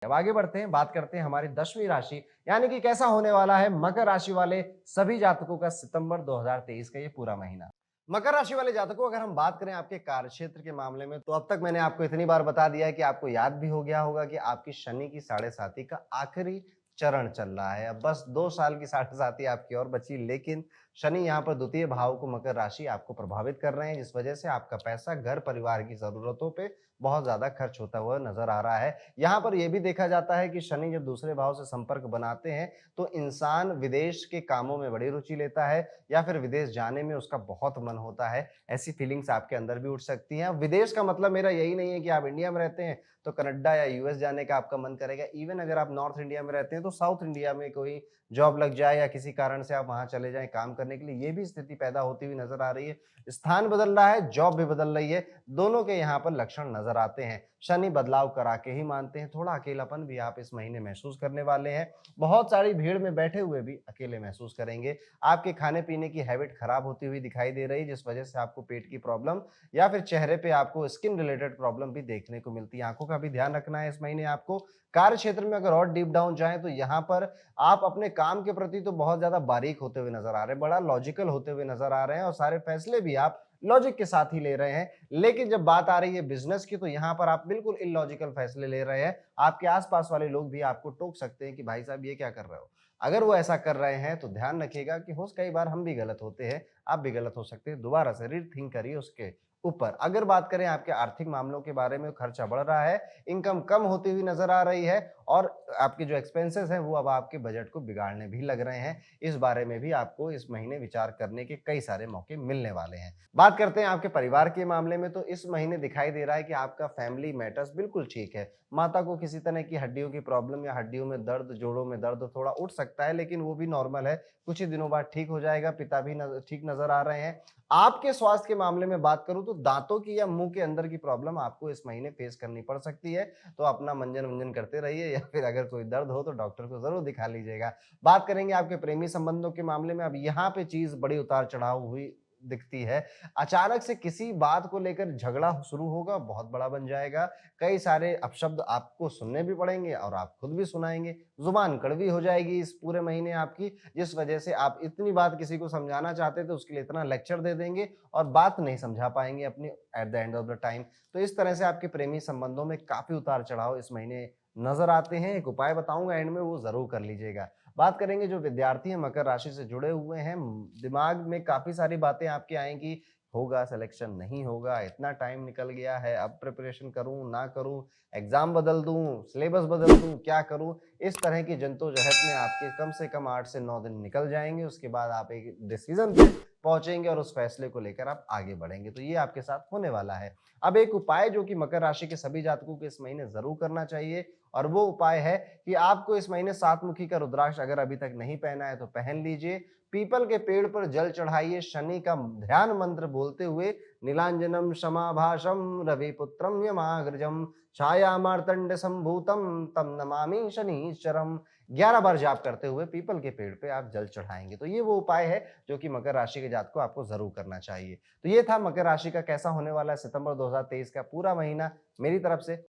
अब आगे बढ़ते हैं, बात करते हैं हमारी 10वीं राशि, यानी कि कैसा होने वाला है मकर राशि वाले सभी जातकों का सितंबर 2023 का ये पूरा महीना। मकर राशि वाले जातकों, अगर हम बात करें आपके कार्यक्षेत्र के मामले में, तो अब तक मैंने आपको इतनी बार बता दिया है कि आपको याद भी हो गया होगा कि आपकी शनि की साढ़े साती का आखिरी चरण चल रहा है। अब बस 2 साल की साढ़े साती आपकी और बची, लेकिन शनि यहाँ पर द्वितीय भाव को मकर राशि आपको प्रभावित कर रहे हैं, जिस वजह से आपका पैसा घर परिवार की ज़रूरतों पे बहुत ज़्यादा खर्च होता हुआ नज़र आ रहा है। यहाँ पर ये भी देखा जाता है कि शनि जब दूसरे भाव से संपर्क बनाते हैं, तो इंसान विदेश के कामों में बड़ी रुचि लेता है या फिर विदेश जाने में उसका बहुत मन होता है। ऐसी फीलिंग्स आपके अंदर भी उठ सकती हैं। विदेश का मतलब मेरा यही नहीं है कि आप इंडिया में रहते हैं तो कनाडा या यूएस जाने का आपका मन करेगा। इवन अगर आप नॉर्थ इंडिया में रहते हैं तो साउथ इंडिया में कोई जॉब लग जाए या किसी कारण से आप वहाँ चले जाएँ काम करने के लिए, ये भी स्थिति पैदा होती हुई नज़र आ रही है। स्थान बदल रहा है, जॉब भी बदल रही है, दोनों के यहाँ पर लक्षण नज़र आते हैं। शनि बदलाव करा के ही मानते हैं, थोड़ा अकेलापन भी आप इस महीने महसूस करने वाले हैं। बहुत सारी भीड़ में बैठे हुए भी अकेले महसूस करेंगे। आपके खाने-पीने की हैबिट खराब होती हुई दिखाई दे रही है, जिस वजह से आपको पेट की प्रॉब्लम या फिर चेहरे पे आपको स्किन रिलेटेड प्रॉब्लम भी देखने को मिलती है। आँखों का भी ध्यान रखना है इस महीने आपको। कार्य क्षेत्र में अगर और डीप डाउन जाएँ तो यहाँ पर आप अपने काम के प्रति तो बहुत ज़्यादा बारीक होते हुए नज़र आ रहे हैं, बड़ा लॉजिकल होते हुए नज़र आ रहे हैं और सारे फैसले भी आप लॉजिक के साथ ही ले रहे हैं। लेकिन जब बात आ रही है बिज़नेस की, तो यहाँ पर आप बिल्कुल इलॉजिकल फैसले ले रहे हैं। आपके आस-पास वाले लोग भी आपको टोक सकते हैं कि भाई साहब ये क्या कर रहे हो? अगर वो ऐसा कर रहे हैं तो ध्यान रखिएगा कि हो कई बार हम भी गलत होते हैं, आप भी गलत हो सकते हैं। दोबारा से रीथिंक करिए उसके ऊपर। अगर बात करें आपके आर्थिक मामलों के बारे में, खर्चा बढ़ रहा है, इनकम कम होती हुई नज़र आ रही है और आपके जो एक्सपेंसेस हैं वो अब आपके बजट को बिगाड़ने भी लग रहे हैं। इस बारे में भी आपको इस महीने विचार करने के कई सारे मौके मिलने वाले हैं। बात करते हैं आपके परिवार के मामले में, तो इस महीने दिखाई दे रहा है कि आपका फैमिली मैटर्स बिल्कुल ठीक है। माता को किसी तरह की हड्डियों की प्रॉब्लम या हड्डियों में दर्द, जोड़ों में दर्द थोड़ा उठ सकता है, लेकिन वो भी नॉर्मल है। कुछ ही दिनों बाद ठीक हो जाएगा। पिता भी ठीक नज़र आ रहे हैं। आपके स्वास्थ्य के मामले में बात करूं तो दांतों की या मुंह के अंदर की प्रॉब्लम आपको इस महीने फेस करनी पड़ सकती है। तो अपना मंजन वंजन करते रहिए या फिर अगर कोई दर्द हो तो डॉक्टर को जरूर दिखा लीजिएगा। बात करेंगे आपके प्रेमी संबंधों के मामले में। अब यहाँ पे चीज बड़ी उतार चढ़ाव हुई दिखती है। अचानक से किसी बात को लेकर झगड़ा शुरू होगा, बहुत बड़ा बन जाएगा। कई सारे अपशब्द आपको सुनने भी पड़ेंगे और आप खुद भी सुनाएंगे। जुबान कड़वी हो जाएगी इस पूरे महीने आपकी, जिस वजह से आप इतनी बात किसी को समझाना चाहते थे उसके लिए इतना लेक्चर दे देंगे और बात नहीं समझा पाएंगे अपनी at the end of the time. तो इस तरह से आपके प्रेमी संबंधों में काफी उतार चढ़ाव इस महीने नजर आते हैं। एक उपाय बताऊंगा एंड में, वो जरूर कर लीजिएगा। बात करेंगे जो विद्यार्थी हैं मकर राशि से जुड़े हुए हैं, दिमाग में काफी सारी बातें आपकी आएंगी। होगा सिलेक्शन, नहीं होगा, इतना टाइम निकल गया है, अब प्रिपरेशन करूं ना करूं, एग्जाम बदल दूं, सिलेबस बदल दूं, क्या करूं। इस तरह की जंतोजहद में आपके कम से कम 8 से 9 दिन निकल जाएंगे। उसके बाद आप एक डिसीजन पे पहुंचेंगे और उस फैसले को लेकर आप आगे बढ़ेंगे। तो ये आपके साथ होने वाला है। अब एक उपाय जो कि मकर राशि के सभी जातकों को इस महीने जरूर करना चाहिए, और वो उपाय है कि आपको इस महीने सातमुखी का रुद्राक्ष अगर अभी तक नहीं पहना है तो पहन लीजिए। पीपल के पेड़ पर जल चढ़ाइए, शनि का ध्यान मंत्र बोलते हुए, नीलांजनम क्षमाभाषम रविपुत्रम यमाग्रजम छाया मार्तंड संभूतम तम नमामि शनिश्चरम। 11 बार जाप करते हुए पीपल के पेड़ पे आप जल चढ़ाएंगे। तो ये वो उपाय है जो कि मकर राशि के जातकों को आपको जरूर करना चाहिए। तो ये था मकर राशि का कैसा होने वाला है सितंबर 2023 का पूरा महीना मेरी तरफ से।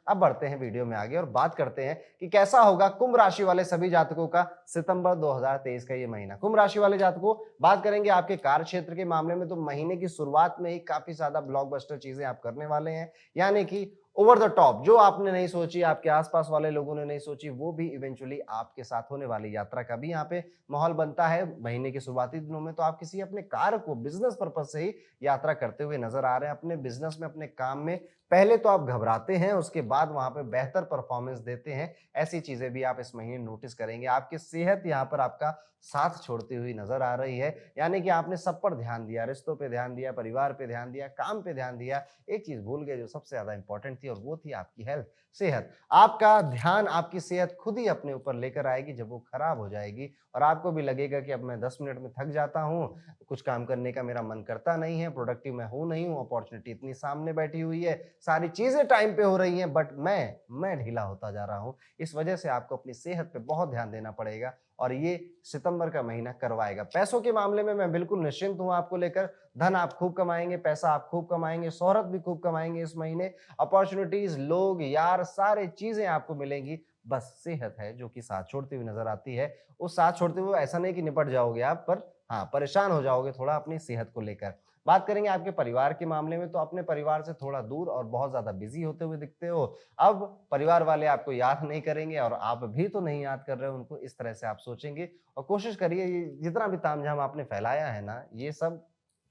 अब बढ़ते हैं वीडियो में आगे और बात करते हैं कि कैसा होगा कुंभ राशि वाले सभी जातकों का सितंबर 2023 का ये महीना। कुंभ राशि वाले जातकों, बात करेंगे आपके कार्य क्षेत्र के मामले में, तो महीने की शुरुआत में ही काफी ज्यादा ब्लॉकबस्टर चीजें आप करने वाले हैं। यानी कि ओवर द टॉप, जो आपने नहीं सोची, आपके आसपास वाले लोगों ने नहीं सोची, वो भी इवेंचुअली आपके साथ होने वाली यात्रा का भी यहाँ पे माहौल बनता है महीने के शुरुआती दिनों में। तो आप किसी अपने कार्य को बिजनेस पर्पज से ही यात्रा करते हुए नजर आ रहे हैं। अपने बिजनेस में, अपने काम में पहले तो आप घबराते हैं, उसके बाद वहां पे बेहतर परफॉर्मेंस देते हैं। ऐसी चीजें भी आप इस महीने नोटिस करेंगे। आपकी सेहत यहाँ पर आपका साथ छोड़ती हुई नजर आ रही है। यानी कि आपने सब पर ध्यान दिया, रिश्तों पे ध्यान दिया, परिवार पे ध्यान दिया, काम पे ध्यान दिया। एक चीज भूल गए जो सबसे ज्यादा इंपॉर्टेंट थी, और वो थी आपकी हेल्थ, सेहत। आपका ध्यान आपकी सेहत खुद ही अपने ऊपर लेकर आएगी जब वो खराब हो जाएगी, और आपको भी लगेगा कि अब मैं 10 मिनट में थक जाता हूँ, कुछ काम करने का मेरा मन करता नहीं है, प्रोडक्टिव मैं हूं नहीं हूं, अपॉर्चुनिटी इतनी सामने बैठी हुई है, सारी चीजें टाइम पे हो रही हैं, बट मैं ढीला होता जा रहा हूं। इस वजह से आपको अपनी सेहत पे बहुत ध्यान देना पड़ेगा, और ये सितंबर का महीना करवाएगा। पैसों के मामले में मैं बिल्कुल निश्चिंत हूं आपको लेकर। धन आप खूब कमाएंगे, पैसा आप खूब कमाएंगे, शोहरत भी खूब कमाएंगे इस महीने। अपॉर्चुनिटीज, लोग, यार, सारी चीजें आपको मिलेंगी। बस सेहत है जो कि साथ छोड़ती हुई नजर आती है। उस साथ छोड़ते हुए ऐसा नहीं कि निपट जाओगे आप, पर हाँ, परेशान हो जाओगे थोड़ा अपनी सेहत को लेकर। बात करेंगे आपके परिवार के मामले में, तो अपने परिवार से थोड़ा दूर और बहुत ज्यादा बिजी होते हुए दिखते हो। अब परिवार वाले आपको याद नहीं करेंगे, और आप भी तो नहीं याद कर रहे हो उनको, इस तरह से आप सोचेंगे। और कोशिश करिए, ये जितना भी तामझाम आपने फैलाया है ना, ये सब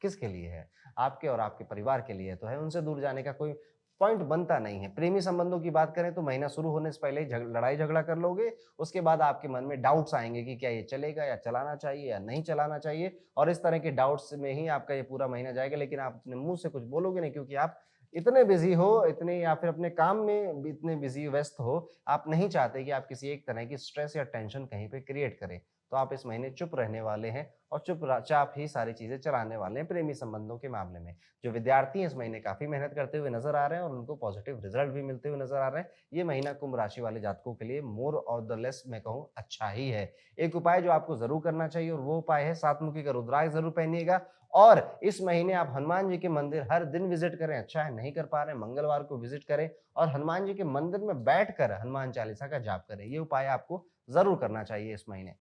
किसके लिए है? आपके और आपके परिवार के लिए तो है। उनसे दूर जाने का कोई पॉइंट बनता नहीं है। प्रेमी संबंधों की बात करें तो महीना शुरू होने से पहले ही लड़ाई झगड़ा कर लोगे। उसके बाद आपके मन में डाउट्स आएंगे कि क्या ये चलेगा, या चलाना चाहिए या नहीं चलाना चाहिए, और इस तरह के डाउट्स में ही आपका ये पूरा महीना जाएगा। लेकिन आप अपने मुंह से कुछ बोलोगे नहीं, क्योंकि आप इतने बिजी हो, इतने, या फिर अपने काम में भी इतने बिजी व्यस्त हो, आप नहीं चाहते कि आप किसी एक तरह की स्ट्रेस या टेंशन कहीं पे क्रिएट करें। तो आप इस महीने चुप रहने वाले हैं, और चुपचाप ही सारी चीजें चलाने वाले हैं प्रेमी संबंधों के मामले में। जो विद्यार्थी हैं इस महीने काफी मेहनत करते हुए नजर आ रहे हैं, और उनको पॉजिटिव रिजल्ट भी मिलते हुए नजर आ रहे हैं। ये महीना कुंभ राशि वाले जातकों के लिए मोर और द लेस मैं कहूँ अच्छा ही है। एक उपाय जो आपको जरूर करना चाहिए, और वो उपाय है सातमुखी का रुद्राक्ष जरूर पहनिएगा। और इस महीने आप हनुमान जी के मंदिर हर दिन विजिट करें। अच्छा है, नहीं कर पा रहे हैं, मंगलवार को विजिट करें, और हनुमान जी के मंदिर में बैठकर हनुमान चालीसा का जाप करें। ये उपाय आपको जरूर करना चाहिए इस महीने।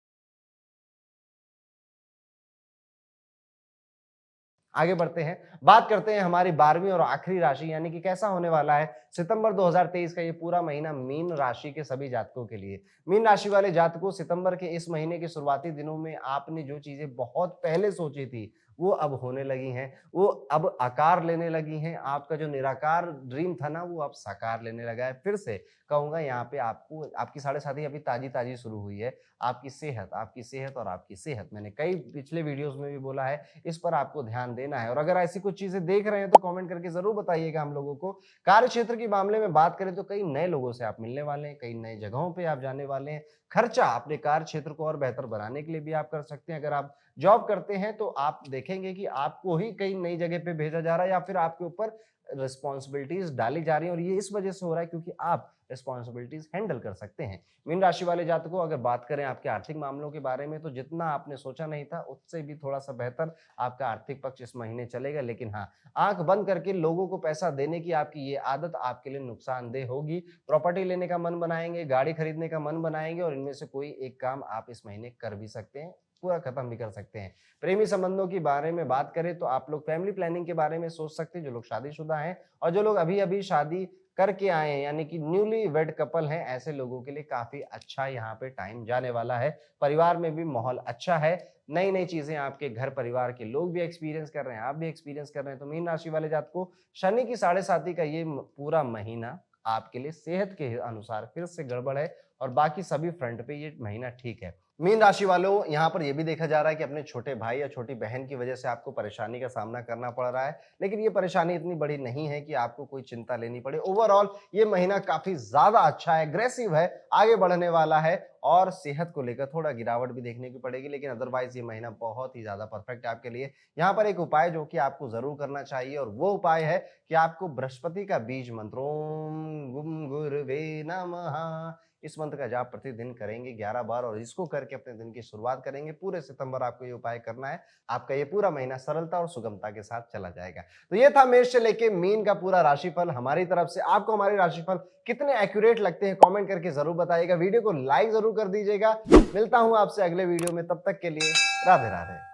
आगे बढ़ते हैं, बात करते हैं हमारी 12वीं और आखिरी राशि, यानी कि कैसा होने वाला है सितंबर 2023 का ये पूरा महीना मीन राशि के सभी जातकों के लिए। मीन राशि वाले जातकों, सितंबर के इस महीने के शुरुआती दिनों में आपने जो चीजें बहुत पहले सोची थी, वो अब होने लगी हैं, वो अब आकार लेने लगी हैं। आपका जो निराकार ड्रीम था ना, वो अब साकार लेने लगा है। फिर से कहूँगा यहाँ पे आपको आपकी साढ़े साथी अभी ताज़ी-ताज़ी शुरू हुई है। आपकी सेहत और आपकी सेहत मैंने कई पिछले वीडियोज़ में भी बोला है, इस पर आपको ध्यान देना है। और अगर ऐसी कुछ चीज़ें देख रहे हैं तो कमेंट करके ज़रूर बताइएगा हम लोगों को। कार्यक्षेत्र के मामले में बात करें तो कई नए लोगों से आप मिलने वाले हैं, कई नई जगहों पे आप जाने वाले हैं। खर्चा अपने कार्य क्षेत्र को और बेहतर बनाने के लिए भी आप कर सकते हैं। अगर आप जॉब करते हैं तो आप देखेंगे कि आपको ही कहीं नई जगह पे भेजा जा रहा है या फिर आपके ऊपर रिस्पॉन्सिबिलिटीज डाली जा रही है और ये इस वजह से हो रहा है क्योंकि आप रिस्पॉन्सिबिलिटीज हैंडल कर सकते हैं। मीन राशि वाले जातकों अगर बात करें आपके आर्थिक मामलों के बारे में तो जितना आपने सोचा नहीं था उससे भी थोड़ा सा बेहतर आपका आर्थिक पक्ष इस महीने चलेगा। लेकिन हाँ, आंख बंद करके लोगों को पैसा देने की आपकी ये आदत आपके लिए नुकसानदेह होगी। प्रॉपर्टी लेने का मन बनाएंगे, गाड़ी खरीदने का मन बनाएंगे और इनमें से कोई एक काम आप इस महीने कर भी सकते हैं, पूरा खत्म भी कर सकते हैं। प्रेमी संबंधों के बारे में बात करें तो आप लोग फैमिली प्लानिंग के बारे में सोच सकते हैं, जो लोग शादीशुदा हैं और जो लोग अभी-अभी शादी करके आए हैं यानी कि न्यूली वेड कपल हैं, ऐसे लोगों के लिए काफ़ी अच्छा यहाँ पे टाइम जाने वाला है। परिवार में भी माहौल अच्छा है, नई-नई चीज़ें आपके घर परिवार के लोग भी एक्सपीरियंस कर रहे हैं, आप भी एक्सपीरियंस कर रहे हैं। तो मीन राशि वाले जातकों शनि की साढ़े साती का ये पूरा महीना आपके लिए सेहत के अनुसार फिर से गड़बड़ है और बाकी सभी फ्रंट पे ये महीना ठीक है। मीन राशि वालों यहाँ पर यह भी देखा जा रहा है कि अपने छोटे भाई या छोटी बहन की वजह से आपको परेशानी का सामना करना पड़ रहा है, लेकिन ये परेशानी इतनी बड़ी नहीं है कि आपको कोई चिंता लेनी पड़े। ओवरऑल ये महीना काफी ज्यादा अच्छा है, एग्रेसिव है, आगे बढ़ने वाला है और सेहत को लेकर थोड़ा गिरावट भी देखने की पड़ेगी, लेकिन अदरवाइज ये महीना बहुत ही ज्यादा परफेक्ट है आपके लिए। यहाँ पर एक उपाय जो कि आपको जरूर करना चाहिए और वो उपाय है कि आपको बृहस्पति का बीज मंत्र ओम गुम गुरुवे नमः इस मंत्र का जाप प्रतिदिन करेंगे 11 बार और इसको करके अपने दिन की शुरुआत करेंगे। पूरे सितंबर आपको ये उपाय करना है, आपका ये पूरा महीना सरलता और सुगमता के साथ चला जाएगा। तो ये था मेष से लेके मीन का पूरा राशिफल हमारी तरफ से। आपको हमारे राशिफल कितने एक्यूरेट लगते हैं कमेंट करके जरूर बताइएगा। वीडियो को लाइक जरूर कर दीजिएगा। मिलता हूं आपसे अगले वीडियो में, तब तक के लिए राधे राधे।